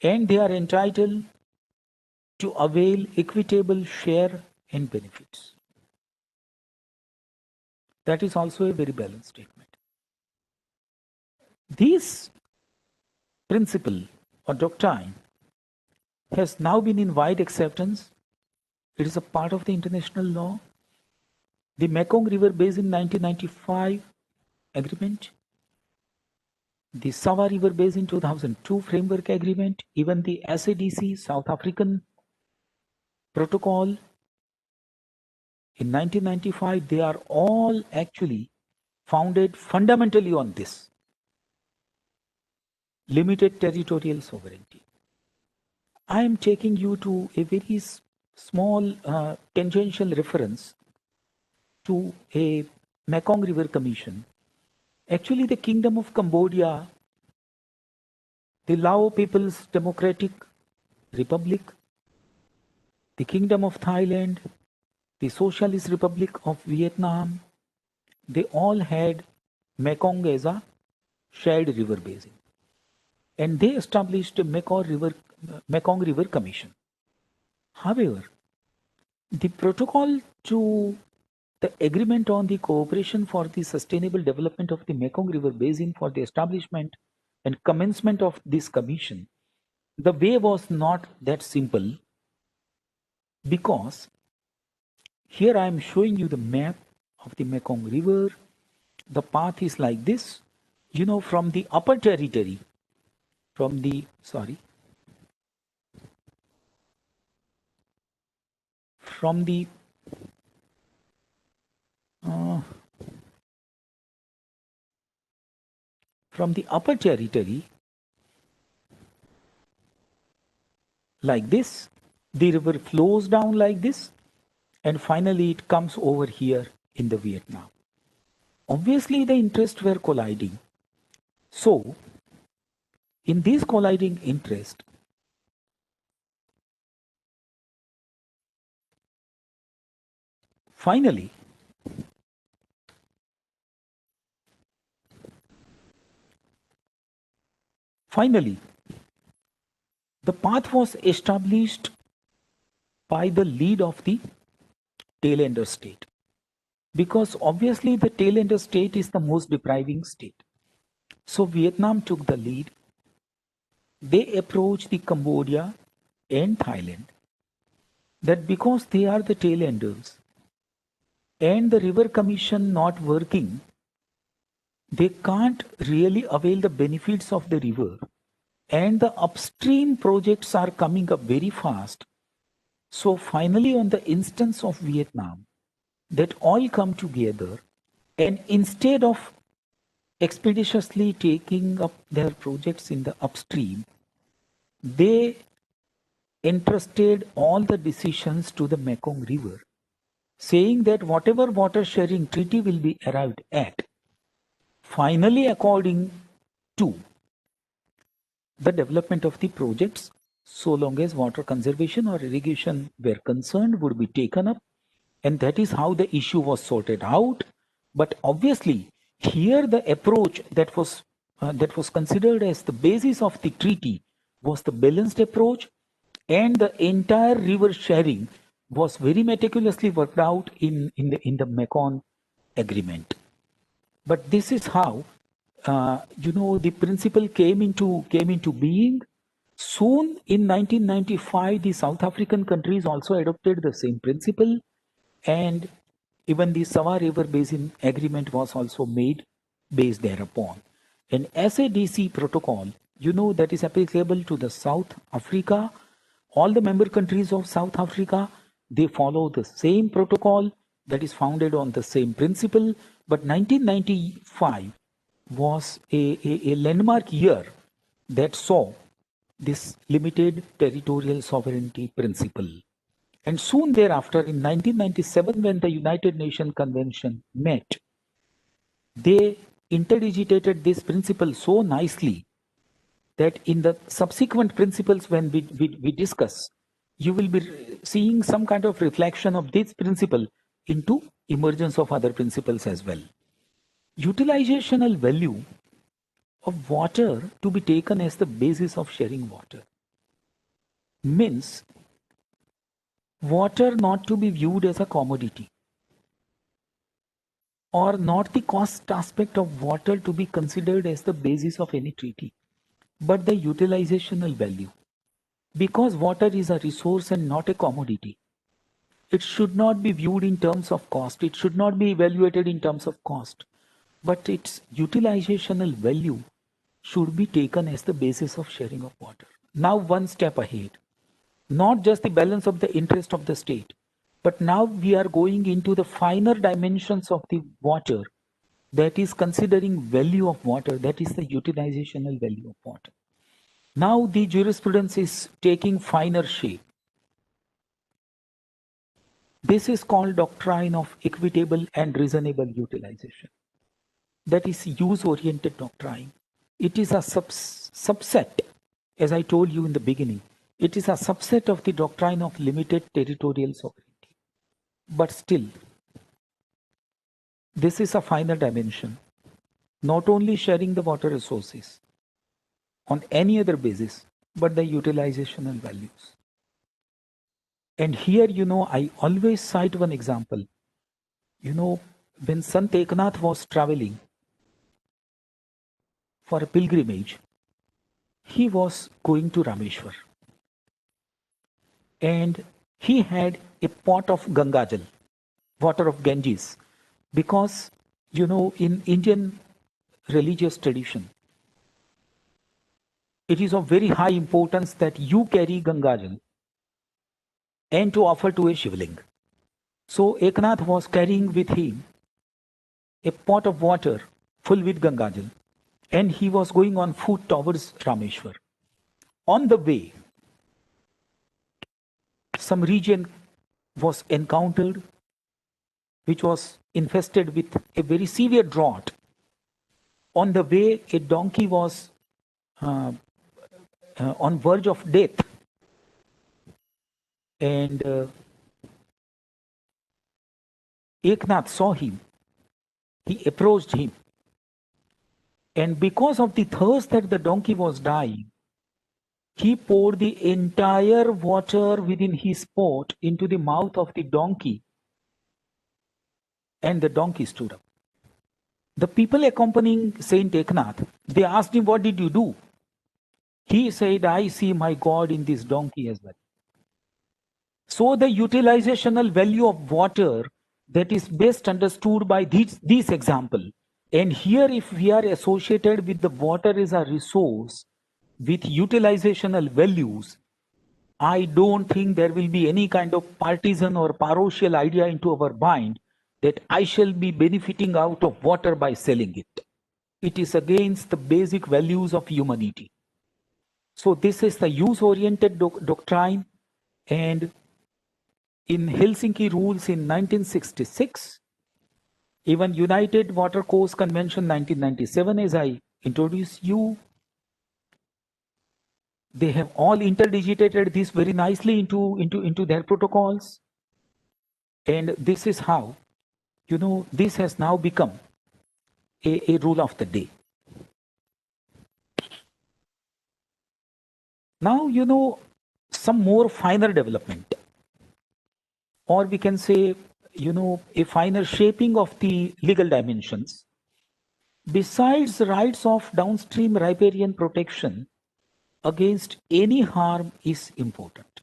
And they are entitled to avail equitable share and benefits. That is also a very balanced statement. This principle or doctrine has now been in wide acceptance. It is a part of the international law. The Mekong River Basin 1995 Agreement, the Sawa River Basin 2002 Framework Agreement, even the SADC South African Protocol in 1995, they are all actually founded fundamentally on this limited territorial sovereignty. I am taking you to a very small tangential reference to a Mekong River Commission. Actually, the Kingdom of Cambodia, the Lao People's Democratic Republic, the Kingdom of Thailand, the Socialist Republic of Vietnam, they all had Mekong as a shared river basin. And they established a Mekong River Commission. However, the protocol to the agreement on the cooperation for the sustainable development of the Mekong River Basin for the establishment and commencement of this commission, the way was not that simple, because here I am showing you the map of the Mekong River. The path is like this, from the upper territory, from the upper territory, like this, the river flows down like this, and finally it comes over here in the Vietnam. Obviously, the interests were colliding. So, in this colliding interest, finally, the path was established by the lead of the tailender state, because obviously the tailender state is the most depriving state. So Vietnam took the lead. They approached the Cambodia and Thailand that because they are the tailenders and the river commission not working, they can't really avail the benefits of the river, and the upstream projects are coming up very fast. So finally, on the instance of Vietnam, that all come together, and instead of expeditiously taking up their projects in the upstream, they entrusted all the decisions to the Mekong River, saying that whatever water sharing treaty will be arrived at, finally according to the development of the projects, so long as water conservation or irrigation were concerned, would be taken up, and that is how the issue was sorted out. But obviously, here the approach that was considered as the basis of the treaty was the balanced approach, and the entire river sharing was very meticulously worked out in the Mekong agreement. But this is how the principle came into being. Soon in 1995, the South African countries also adopted the same principle, and even the Sawa River Basin Agreement was also made based thereupon. An SADC protocol, that is applicable to the South Africa. All the member countries of South Africa, they follow the same protocol that is founded on the same principle. But 1995 was a landmark year that saw this limited territorial sovereignty principle. And soon thereafter, in 1997, when the United Nations Convention met, they interdigitated this principle so nicely that in the subsequent principles, when we discuss, you will be seeing some kind of reflection of this principle into emergence of other principles as well. Utilizational value of water to be taken as the basis of sharing water means water not to be viewed as a commodity, or not the cost aspect of water to be considered as the basis of any treaty, but the utilizational value. Because water is a resource and not a commodity, it should not be viewed in terms of cost, it should not be evaluated in terms of cost, but its utilizational value should be taken as the basis of sharing of water. Now, one step ahead, not just the balance of the interest of the state, but now we are going into the finer dimensions of the water, that is considering value of water, that is the utilizational value of water. Now the jurisprudence is taking finer shape. This is called doctrine of equitable and reasonable utilization. That is use-oriented doctrine. It is a subset, as I told you in the beginning, it is a subset of the doctrine of limited territorial sovereignty. But still, this is a finer dimension, not only sharing the water resources on any other basis, but the utilizational values. And here, I always cite one example. When Sant Eknath was traveling for a pilgrimage, he was going to Rameshwar. And he had a pot of Gangajal, water of Ganges, because, in Indian religious tradition, it is of very high importance that you carry Gangajal and to offer to a Shivling. So Eknath was carrying with him a pot of water full with Gangajal, and he was going on foot towards Rameshwar. On the way, some region was encountered which was infested with a very severe drought. On the way, a donkey was on verge of death, and Eknath saw him. He approached him, and because of the thirst that the donkey was dying, he poured the entire water within his pot into the mouth of the donkey, and the donkey stood up. The people accompanying Saint Eknath, they asked him, "What did you do?" He said, "I see my God in this donkey as well." So the utilizational value of water, that is best understood by this example. And here, if we are associated with the water as a resource with utilizational values, I don't think there will be any kind of partisan or parochial idea into our mind that I shall be benefiting out of water by selling it. It is against the basic values of humanity. So this is the use-oriented doctrine, and in Helsinki Rules in 1966, even United Water Course Convention 1997, as I introduced you, they have all interdigitated this very nicely into their protocols. And this is how, this has now become a rule of the day. Now, some more finer development, or we can say, a finer shaping of the legal dimensions. Besides rights of downstream riparian protection against any harm is important.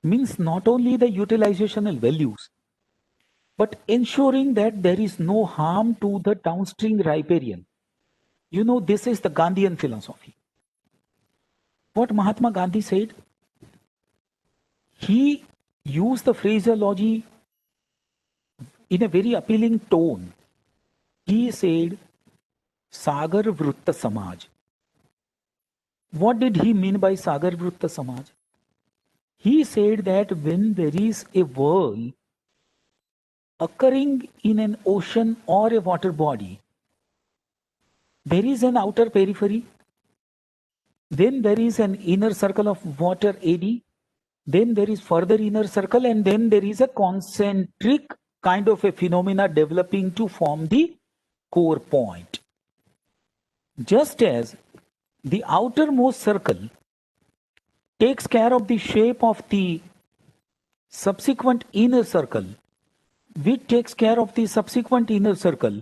Means not only the utilizational values, but ensuring that there is no harm to the downstream riparian. This is the Gandhian philosophy. What Mahatma Gandhi said, he used the phraseology in a very appealing tone. He said, Sagar Vrutta Samaj. What did he mean by Sagar Vrutta Samaj? He said that when there is a whirl occurring in an ocean or a water body, there is an outer periphery, then there is an inner circle of water eddy, then there is further inner circle, and then there is a concentric kind of a phenomena developing to form the core point. Just as the outermost circle takes care of the shape of the subsequent inner circle, which takes care of the subsequent inner circle,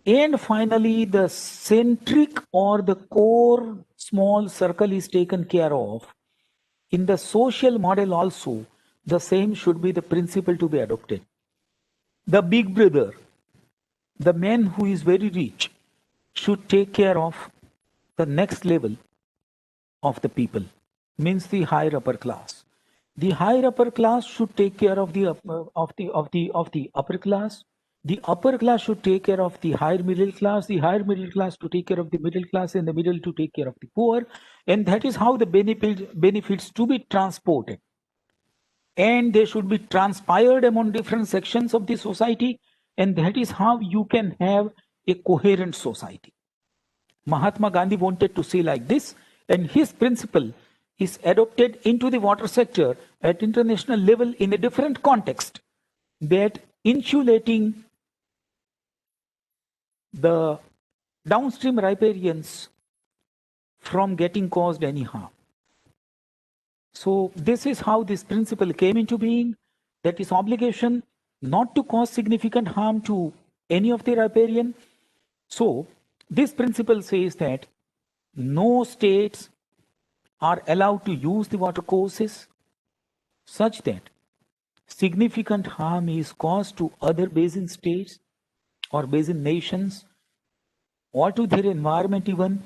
and finally the centric or the core small circle is taken care of. In the social model also, the same should be the principle to be adopted. The big brother, the man who is very rich, should take care of the next level of the people, means the higher upper class. The higher upper class should take care of the upper class. The upper class should take care of the higher middle class. The higher middle class to take care of the middle class, and the middle to take care of the poor. And that is how the benefits to be transported. And they should be transpired among different sections of the society. And that is how you can have a coherent society. Mahatma Gandhi wanted to see like this, and his principle is adopted into the water sector at international level in a different context, that insulating the downstream riparians from getting caused any harm. So this is how this principle came into being, that is obligation not to cause significant harm to any of the riparian. So this principle says that no states are allowed to use the water courses such that significant harm is caused to other basin states or basin nations or to their environment even,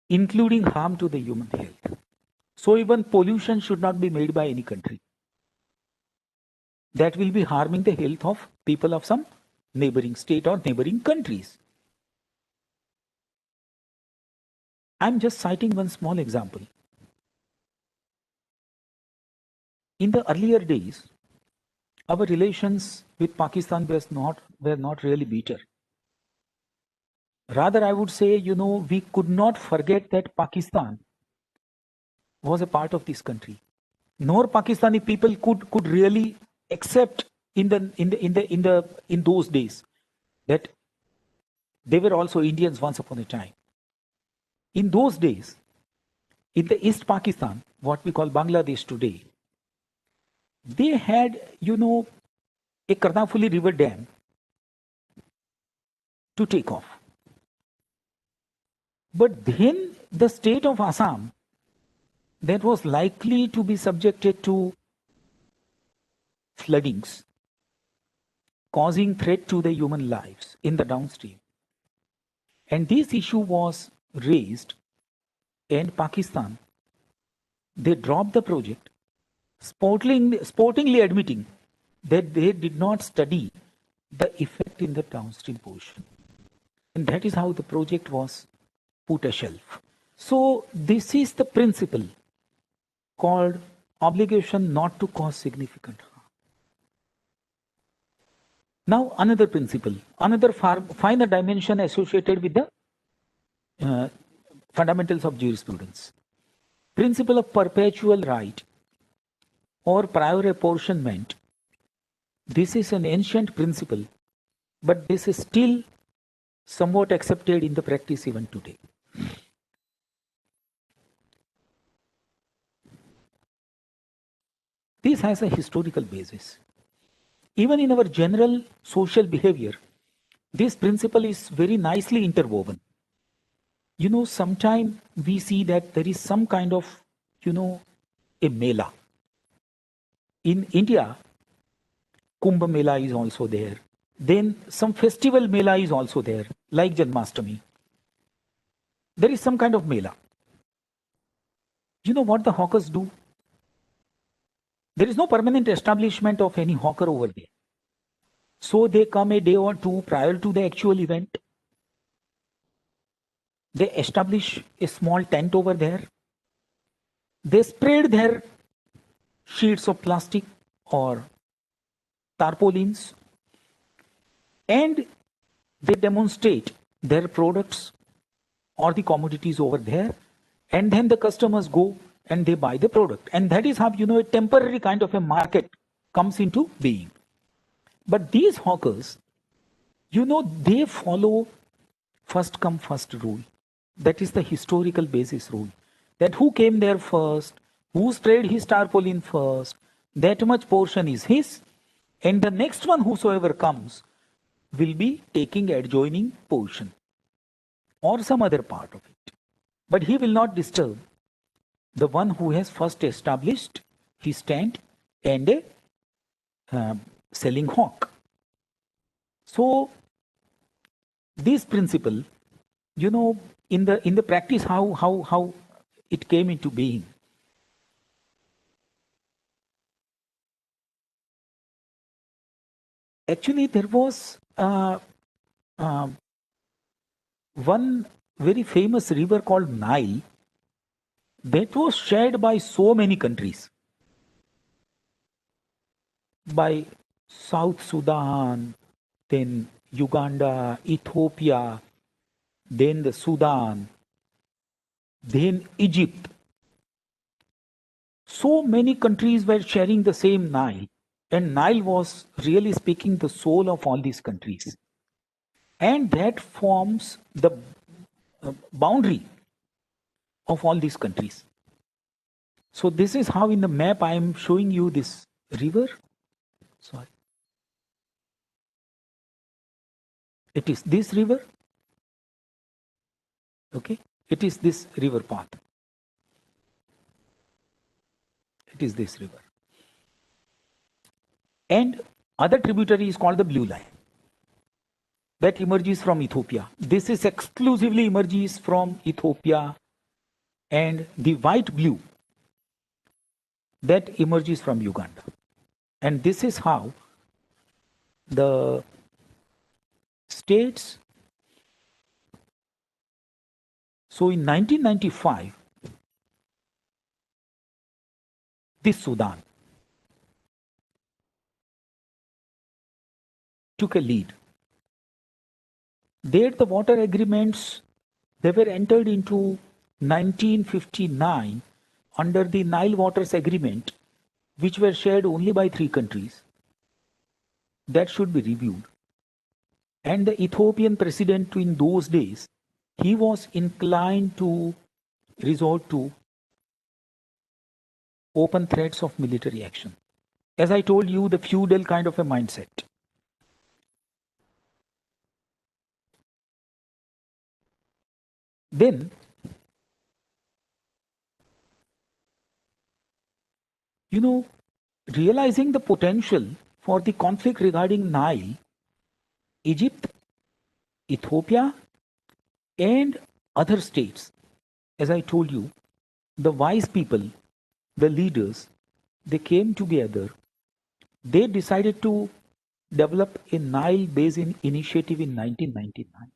including harm to the human health. So even pollution should not be made by any country. That will be harming the health of people of some neighboring state or neighboring countries. I'm just citing one small example. In the earlier days, our relations with Pakistan were not really bitter. Rather, I would say, we could not forget that Pakistan was a part of this country. Nor Pakistani people could really accept in those days that they were also Indians once upon a time. In those days, in the East Pakistan, what we call Bangladesh today, they had, a Karnafuli River Dam to take off. But then the state of Assam, that was likely to be subjected to floodings, causing threat to the human lives in the downstream. And this issue was raised, and Pakistan, they dropped the project, sportingly admitting that they did not study the effect in the downstream portion. And that is how the project was put ashelf. So this is the principle called obligation not to cause significant harm. Now another principle, another finer dimension associated with the fundamentals of jurisprudence. Principle of perpetual right or prior apportionment. This is an ancient principle, but this is still somewhat accepted in the practice even today. This has a historical basis. Even in our general social behavior, this principle is very nicely interwoven. Sometimes we see that there is some kind of, a mela. In India, Kumbh Mela is also there. Then some festival mela is also there, like Janmashtami. There is some kind of mela. You know what the hawkers do? There is no permanent establishment of any hawker over there. So they come a day or two prior to the actual event. They establish a small tent over there. They spread their sheets of plastic or tarpaulins, and they demonstrate their products or the commodities over there, and then the customers go and they buy the product, and that is how a temporary kind of a market comes into being. But these hawkers, they follow first come first rule. That is the historical basis rule, that who came there first, who spread his tarpaulin first, that much portion is his, and the next one whosoever comes will be taking adjoining portion or some other part of it. But he will not disturb the one who has first established his tent and a selling hawk. So this principle, in the practice, how it came into being. Actually, there was one very famous river called Nile that was shared by so many countries. By South Sudan, then Uganda, Ethiopia, then the Sudan, then Egypt. So many countries were sharing the same Nile, and Nile was really speaking the soul of all these countries. And that forms the boundary of all these countries. So this is how in the map I am showing you this river. Sorry. It is this river. Okay. It is this river path. It is this river. And other tributary is called the Blue Line. That emerges from Ethiopia. This is exclusively emerges from Ethiopia, and the white blue that emerges from Uganda. And this is how the states. So in 1995, this Sudan took a lead. There the water agreements, they were entered into 1959 under the Nile Waters Agreement, which were shared only by 3 countries. That should be reviewed. And the Ethiopian president in those days, he was inclined to resort to open threats of military action. As I told you, the feudal kind of a mindset. Then, realizing the potential for the conflict regarding Nile, Egypt, Ethiopia, and other states, as I told you, the wise people, the leaders, they came together. They decided to develop a Nile Basin Initiative in 1999.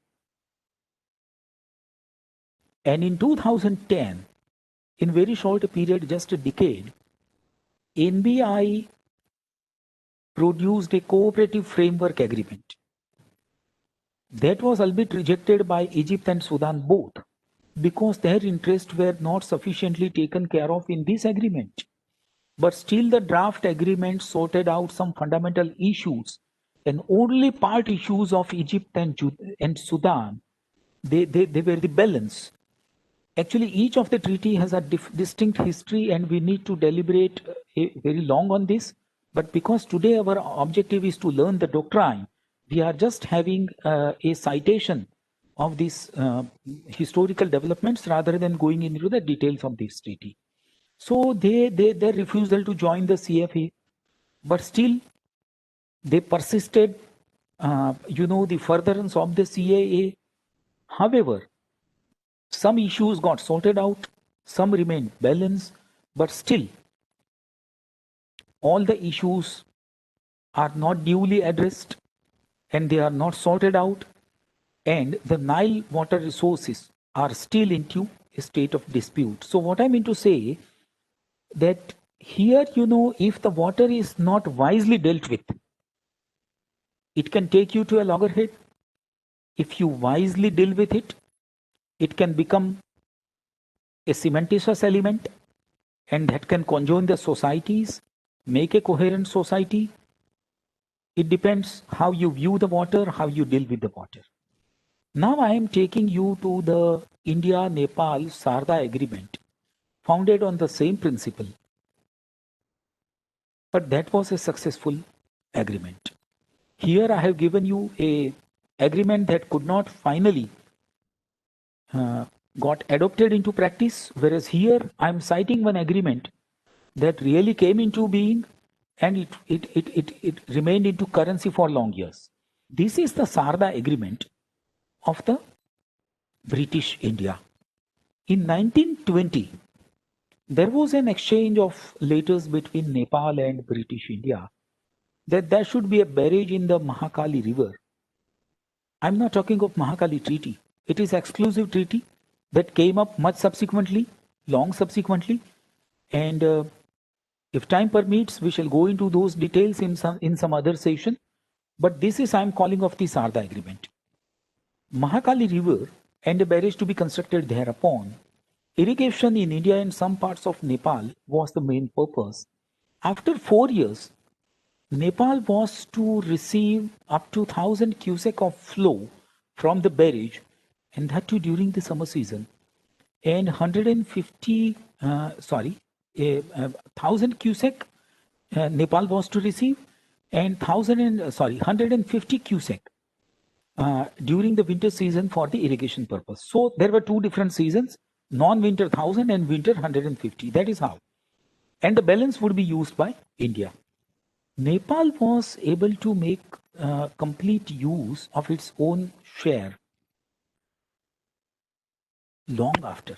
And in 2010, in very short a period, just a decade, NBI produced a cooperative framework agreement. That was albeit rejected by Egypt and Sudan both, because their interests were not sufficiently taken care of in this agreement. But still the draft agreement sorted out some fundamental issues, and only part issues of Egypt and Sudan, they were the balance. Actually, each of the treaty has a distinct history, and we need to deliberate very long on this. But because today our objective is to learn the doctrine, we are just having a citation of these historical developments rather than going into the details of this treaty. So their refusal to join the CFA, but still they persisted, the furtherance of the CAA. However, some issues got sorted out, some remained balanced, but still all the issues are not duly addressed and they are not sorted out, and the Nile water resources are still into a state of dispute. So what I mean to say that here, if the water is not wisely dealt with, it can take you to a loggerhead. If you wisely deal with it, it can become a cementitious element, and that can conjoin the societies, make a coherent society. It depends how you view the water, how you deal with the water. Now I am taking you to the India-Nepal Sarda Agreement, founded on the same principle. But that was a successful agreement. Here I have given you a agreement that could not finally got adopted into practice, whereas here I am citing one agreement that really came into being and it remained into currency for long years. This is the Sarda Agreement of the British India. In 1920, there was an exchange of letters between Nepal and British India that there should be a barrage in the Mahakali River. I'm not talking of Mahakali Treaty. It is exclusive treaty that came up much subsequently, long subsequently, and if time permits, we shall go into those details in some other session. But this is I'm calling of the Sarda Agreement. Mahakali River and a barrage to be constructed thereupon. Irrigation in India and some parts of Nepal was the main purpose. After 4 years, Nepal was to receive up to 1,000 cubic of flow from the barrage, and that too during the summer season, and 1,000 cubic Nepal was to receive, and 150 cubic during the winter season for the irrigation purpose. So there were two different seasons, non-winter 1,000 and winter 150. That is how. And the balance would be used by India. Nepal was able to make complete use of its own share long after.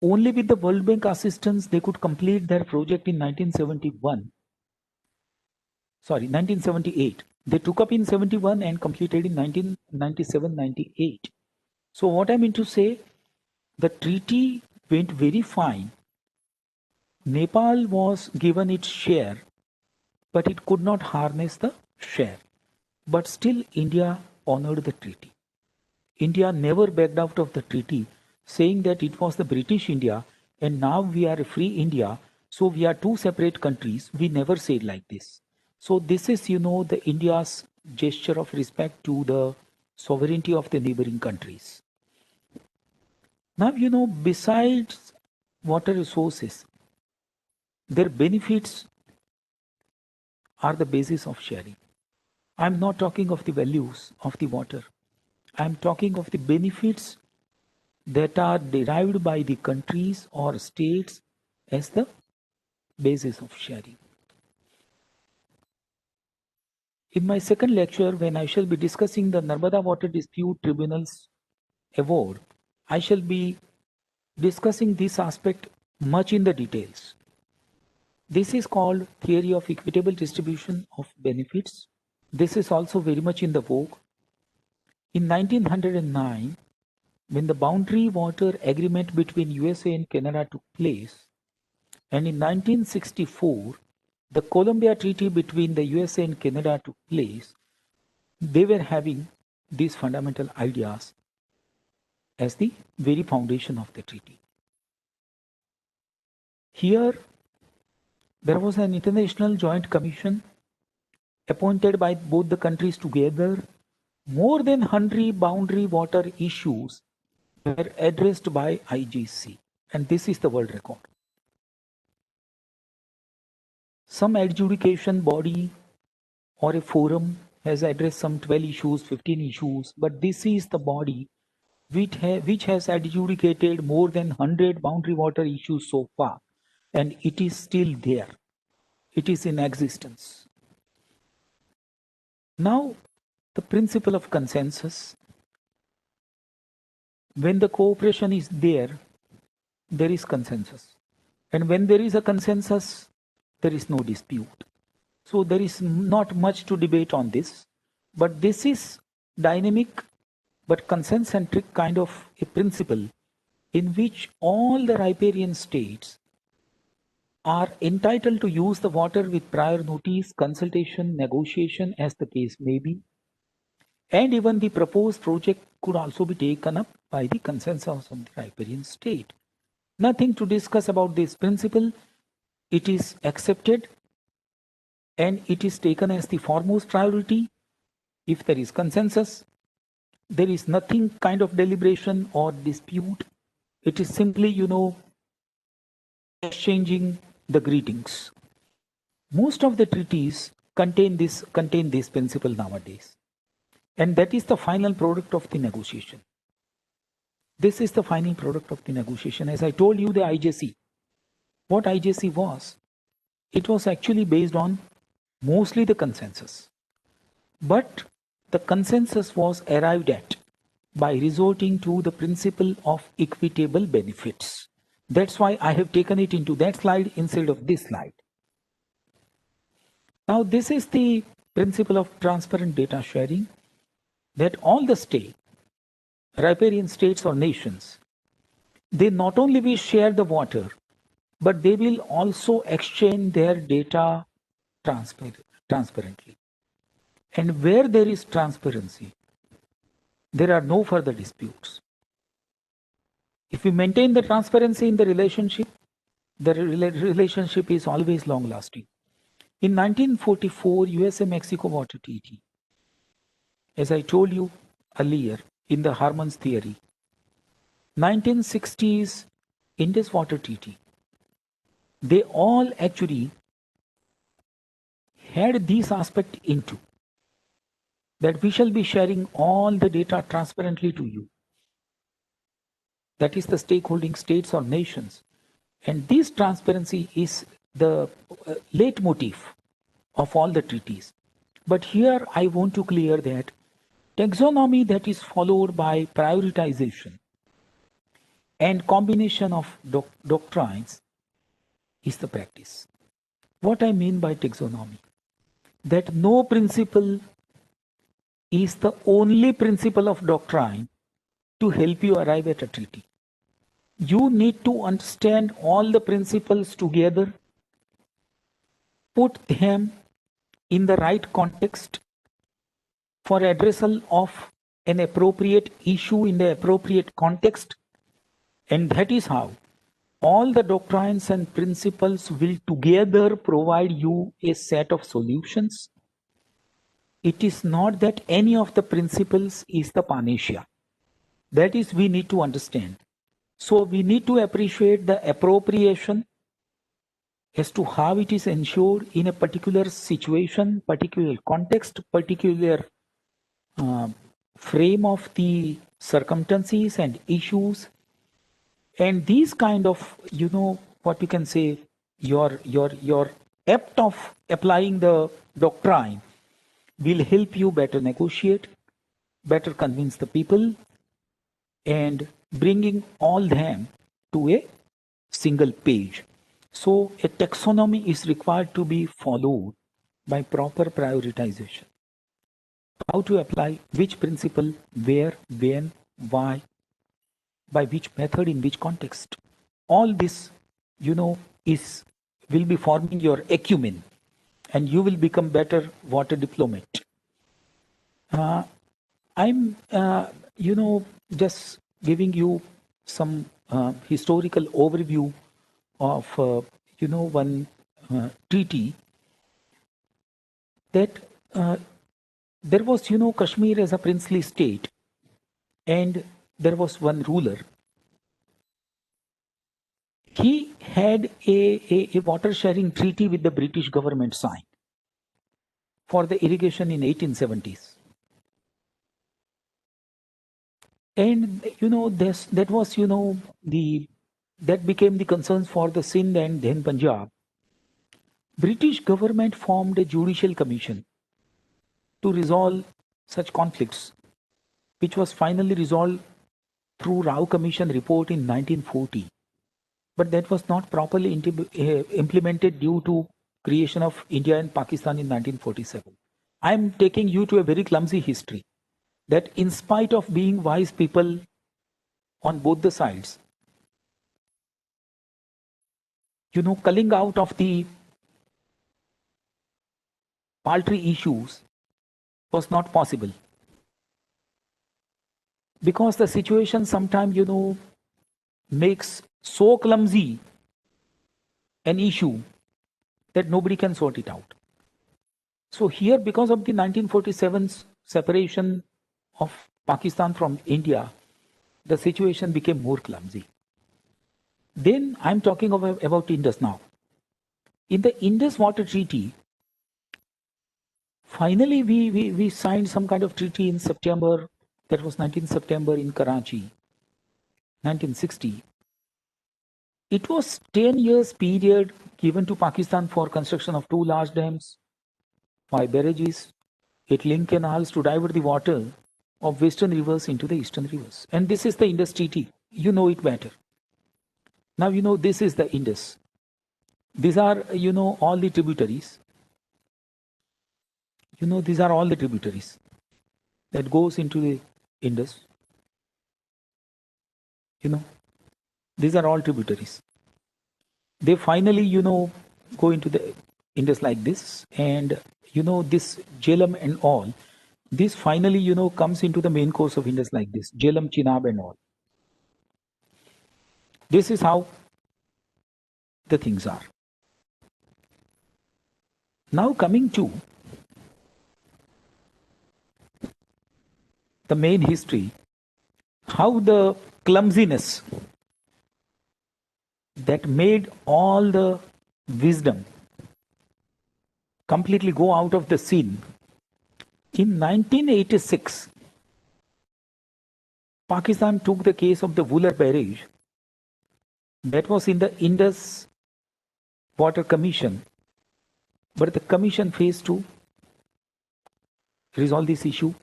Only with the World Bank assistance they could complete their project in 1978. They took up in 71 and completed in 1997-98. So what I mean to say, the treaty went very fine. Nepal was given its share, but it could not harness the share. But still India honored the treaty. India never backed out of the treaty, saying that it was the British India and now we are a free India, so we are two separate countries. We never said like this. So this is, the India's gesture of respect to the sovereignty of the neighboring countries. Now, besides water resources, their benefits are the basis of sharing. I'm not talking of the values of the water. I'm talking of the benefits that are derived by the countries or states as the basis of sharing. In my second lecture, when I shall be discussing the Narmada Water Dispute Tribunal's award, I shall be discussing this aspect much in the details. This is called theory of equitable distribution of benefits. This is also very much in the vogue. In 1909, when the boundary water agreement between USA and Canada took place, and in 1964, the Columbia Treaty between the USA and Canada took place, they were having these fundamental ideas as the very foundation of the treaty. Here, there was an international joint commission appointed by both the countries together. More than 100 boundary water issues were addressed by IGC, and this is the world record. Some adjudication body or a forum has addressed some 12 issues, 15 issues, but this is the body which has adjudicated more than 100 boundary water issues so far, and it is still there. It is in existence. Now, the principle of consensus. When the cooperation is there is consensus. And when there is a consensus, there is no dispute. So there is not much to debate on this, but this is dynamic but consent-centric kind of a principle in which all the riparian states are entitled to use the water with prior notice, consultation, negotiation, as the case may be. And even the proposed project could also be taken up by the consensus of the riparian state. Nothing to discuss about this principle. It is accepted and it is taken as the foremost priority. If there is consensus, there is nothing kind of deliberation or dispute. It is simply, exchanging the greetings. Most of the treaties contain this principle nowadays. And that is the final product of the negotiation. This is the final product of the negotiation. As I told you, the IJC. What IJC was? It was actually based on mostly the consensus. But the consensus was arrived at by resorting to the principle of equitable benefits. That's why I have taken it into that slide instead of this slide. Now, this is the principle of transparent data sharing, that all the riparian states or nations, they not only will share the water, but they will also exchange their data transparently. And where there is transparency, there are no further disputes. If we maintain the transparency in the relationship is always long lasting. In 1944, USA-Mexico Water Treaty, as I told you earlier in the Harmon's theory, 1960s Indus Water Treaty, they all actually had this aspect into that we shall be sharing all the data transparently to you. That is the stakeholding states or nations. And this transparency is the leitmotif of all the treaties. But here I want to clear that taxonomy that is followed by prioritization and combination of doctrines is the practice. What I mean by taxonomy? That no principle is the only principle of doctrine to help you arrive at a treaty. You need to understand all the principles together, put them in the right context for addressal of an appropriate issue in the appropriate context, and that is how all the doctrines and principles will together provide you a set of solutions. It is not that any of the principles is the panacea. That is, we need to understand. So we need to appreciate the appropriation as to how it is ensured in a particular situation, particular context, particular frame of the circumstances and issues. And these kind of, what you can say, your apt of applying the doctrine will help you better negotiate, better convince the people, and bringing all them to a single page. So a taxonomy is required to be followed by proper prioritization. How to apply which principle, where, when, why, by which method, in which context. All this, will be forming your acumen, and you will become better water diplomat. I'm, just giving you some historical overview of, one treaty that there was, Kashmir as a princely state, and there was one ruler. He had a water sharing treaty with the British government signed for the irrigation in 1870s. And that was that became the concerns for the Sindh and then Punjab. British government formed a judicial commission to resolve such conflicts, which was finally resolved through Rao Commission report in 1940. But that was not properly implemented due to creation of India and Pakistan in 1947. I am taking you to a very clumsy history. that in spite of being wise people on both the sides, culling out of the paltry issues was not possible. Because the situation sometimes, makes so clumsy an issue that nobody can sort it out. So here, because of the 1947 separation of Pakistan from India, the situation became more clumsy. Then I'm talking about Indus now. In the Indus Water Treaty, finally we signed some kind of treaty in September, that was 19 September in Karachi, 1960. It was 10 years period given to Pakistan for construction of 2 large dams, 5 barrages, 8 link canals to divert the water of western rivers into the eastern rivers. And this is the Indus Treaty. You know it better. Now this is the Indus. These are, all the tributaries. These are all the tributaries that goes into the Indus. These are all tributaries. They finally, go into the Indus like this. And, this Jhelum and all, this finally, comes into the main course of Indus like this. Jhelum, Chenab and all. This is how the things are. Now coming to the main history, how the clumsiness that made all the wisdom completely go out of the scene. In 1986, Pakistan took the case of the Vular Barrage that was in the Indus Water Commission, but the commission failed to resolve this issue.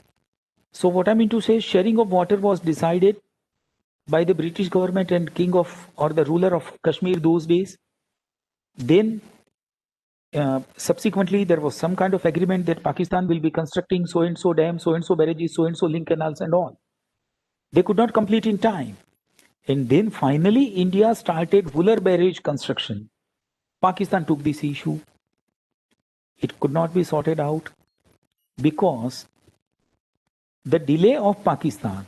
So what I mean to say, sharing of water was decided by the British government and king of, or the ruler of Kashmir those days. Then subsequently there was some kind of agreement that Pakistan will be constructing so and so dams, so and so barrages, so and so link canals and all. They could not complete in time. And then finally India started Vular Barrage construction. Pakistan took this issue. It could not be sorted out because the delay of Pakistan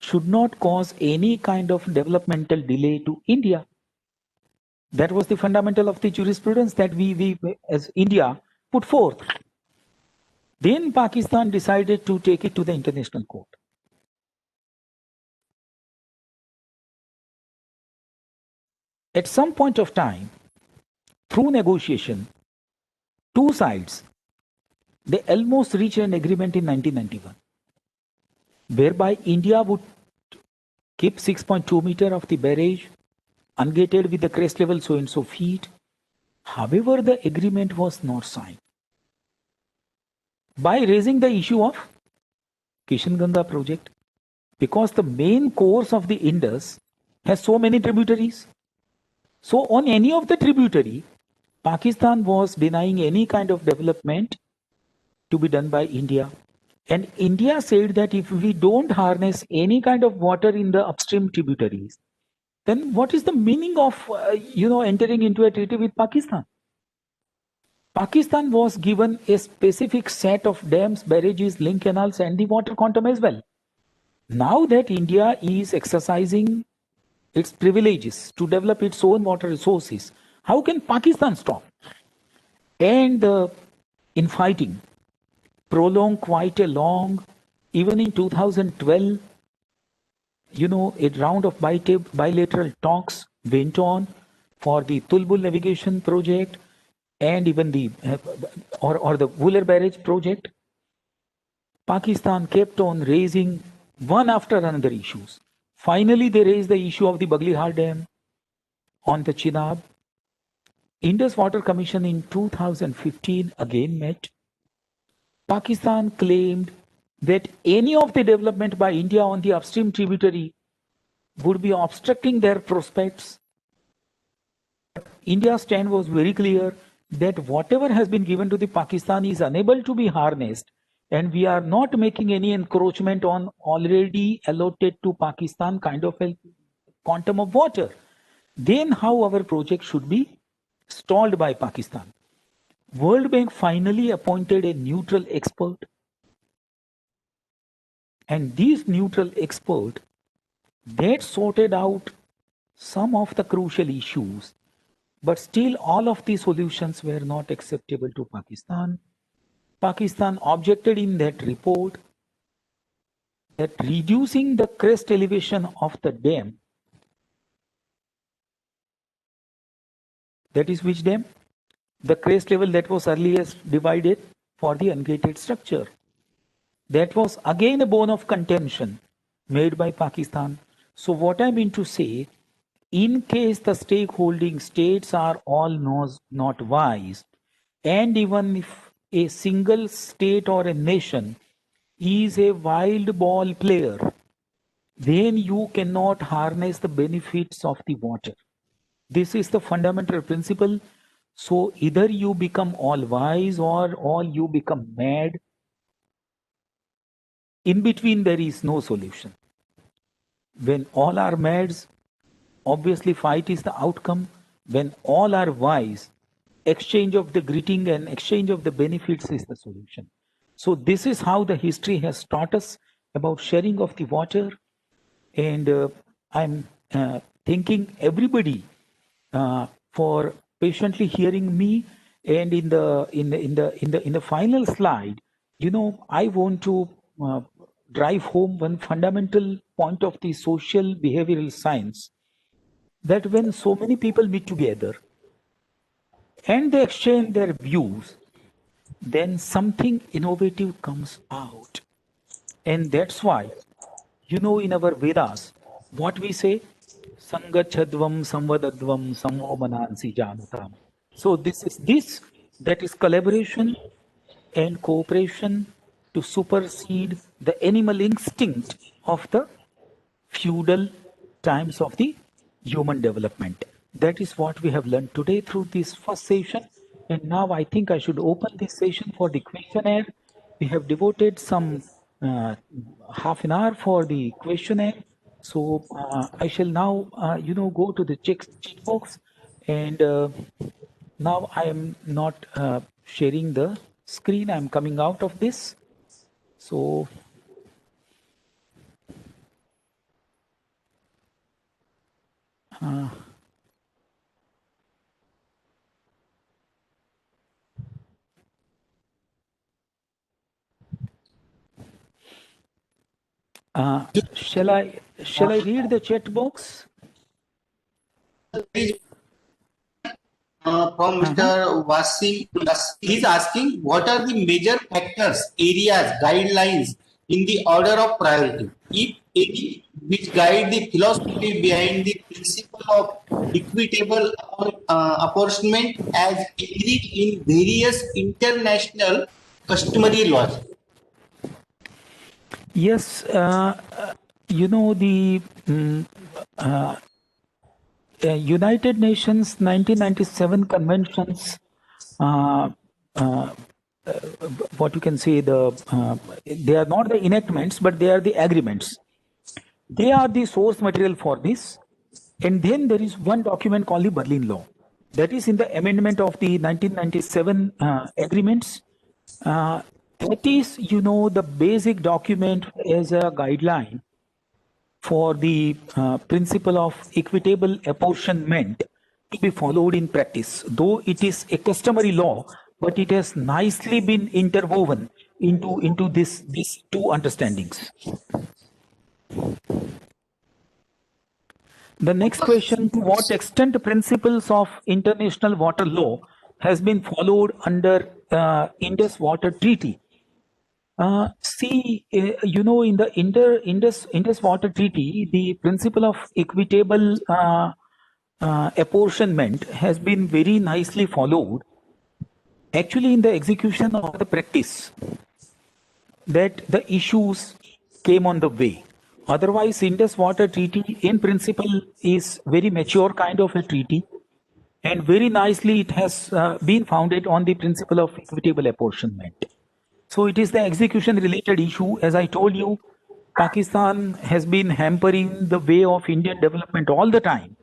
should not cause any kind of developmental delay to India. That was the fundamental of the jurisprudence that we as India put forth. Then Pakistan decided to take it to the international court. At some point of time, through negotiation, two sides, they almost reached an agreement in 1991, whereby India would keep 6.2 meter of the barrage ungated with the crest level so and so feet. However, the agreement was not signed. By raising the issue of Kishan Ganga project, because the main course of the Indus has so many tributaries. So on any of the tributary, Pakistan was denying any kind of development to be done by India. And India said that if we don't harness any kind of water in the upstream tributaries, then what is the meaning of, entering into a treaty with Pakistan? Pakistan was given a specific set of dams, barrages, link canals, and the water quantum as well. Now that India is exercising its privileges to develop its own water resources, how can Pakistan stop? And the infighting prolonged quite a long, even in 2012, a round of bilateral talks went on for the Tulbul navigation project and even the or the Vular Barrage project. Pakistan kept on raising one after another issues. Finally, they raised the issue of the Baglihar Dam on the Chenab. Indus Water Commission in 2015 again met. Pakistan claimed that any of the development by India on the upstream tributary would be obstructing their prospects. India's stand was very clear that whatever has been given to the Pakistan is unable to be harnessed and we are not making any encroachment on already allotted to Pakistan kind of a quantum of water, then how our project should be stalled by Pakistan? World Bank finally appointed a neutral expert, and these neutral expert that sorted out some of the crucial issues, but still all of the solutions were not acceptable to Pakistan. Pakistan objected in that report that reducing the crest elevation of the dam, that is which dam? The crest level that was earlier divided for the ungated structure. That was again a bone of contention made by Pakistan. So what I mean to say, in case the stakeholding states are all not wise, and even if a single state or a nation is a wild ball player, then you cannot harness the benefits of the water. This is the fundamental principle. So either you become all wise or all you become mad. In between, there is no solution. When all are mads, obviously fight is the outcome. When all are wise, exchange of the greeting and exchange of the benefits is the solution. So this is how the history has taught us about sharing of the water. And I'm thanking everybody for patiently hearing me. And in the final slide, I want to drive home one fundamental point of the social behavioral science, that when so many people meet together and they exchange their views, then something innovative comes out. And that's why, in our Vedas, what we say, Sangachadvam Samvadadvam Samo Manansi Janutam. So this that is collaboration and cooperation to supersede the animal instinct of the feudal times of the human development. That is what we have learned today through this first session. And now I think I should open this session for the questionnaire. We have devoted some half an hour for the questionnaire. So I shall now, go to the check box. And now I am not sharing the screen. I'm coming out of this. So shall I read the chat box? From Mr. Wasim, he's asking what are the major factors, areas, guidelines in the order of priority, if any, which guide the philosophy behind the principle of equitable apportionment as agreed in various international customary laws. Yes, the United Nations 1997 conventions, what you can say, they are not the enactments, but they are the agreements. They are the source material for this. And then there is one document called the Berlin Law. That is in the amendment of the 1997 agreements. That is, the basic document as a guideline for the principle of equitable apportionment to be followed in practice. Though it is a customary law, but it has nicely been interwoven into these two understandings. The next question, to what extent principles of international water law has been followed under Indus Water Treaty? In the Indus Water Treaty, the principle of equitable apportionment has been very nicely followed. Actually, in the execution of the practice, that the issues came on the way. Otherwise, Indus Water Treaty in principle is very mature kind of a treaty, and very nicely it has been founded on the principle of equitable apportionment. So it is the execution related issue. As I told you, Pakistan has been hampering the way of Indian development all the time.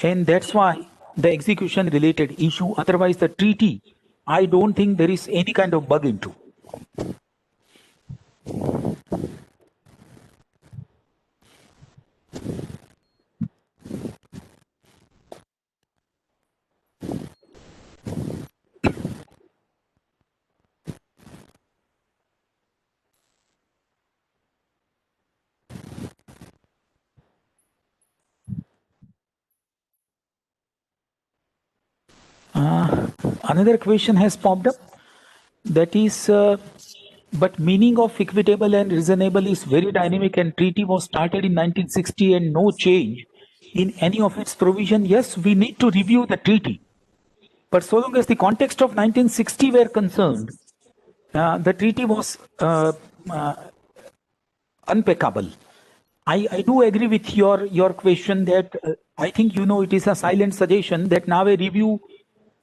And that's why the execution related issue. Otherwise, the treaty, I don't think there is any kind of bug into. Another question has popped up, that is, but meaning of equitable and reasonable is very dynamic, and treaty was started in 1960 and no change in any of its provision. Yes, we need to review the treaty, but so long as the context of 1960 were concerned, the treaty was unpeccable. I do agree with your question that I think it is a silent suggestion that now a review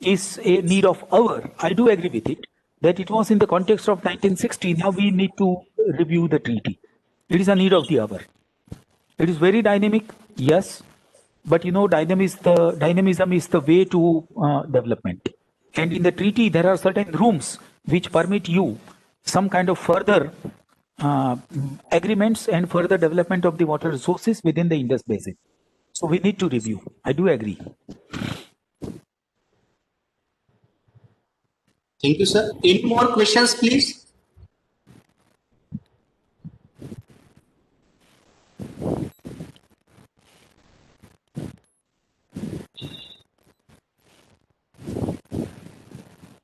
is a need of hour. I do agree with it that it was in the context of 1960. Now we need to review the treaty. It is a need of the hour. It is very dynamic, yes, but dynamism is the way to development. And in the treaty, there are certain rooms which permit you some kind of further agreements and further development of the water resources within the Indus Basin. So we need to review. I do agree. Thank you, sir. Any more questions, please?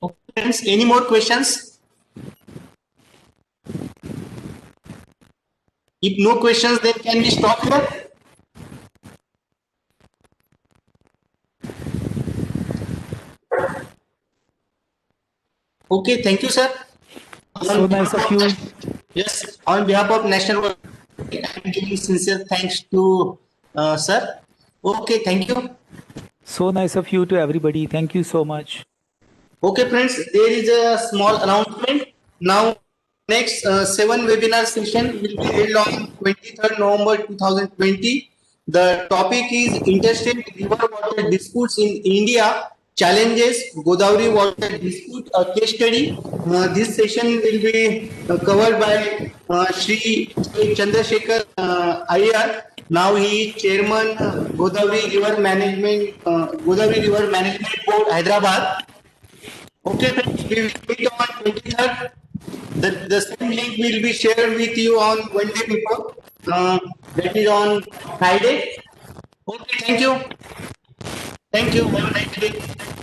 Okay, friends, any more questions? If no questions, then can we stop here? Okay, thank you, sir. So nice of you. Yes, on behalf of National Water, I'm giving sincere thanks to sir. Okay, thank you. So nice of you to everybody. Thank you so much. Okay, friends, there is a small announcement. Now, next 7 webinar session will be held on 23rd November 2020. The topic is interstate river water disputes in India, challenges, Godavari water dispute, a case study. This session will be covered by Shri Chandrasekhar Iyer. Now he is chairman Godavari River Management Board, Hyderabad. Okay, friends, we will meet on 23rd. The same link will be shared with you on one day before. That is on Friday. Okay, thank you. Thank you. Have a nice day.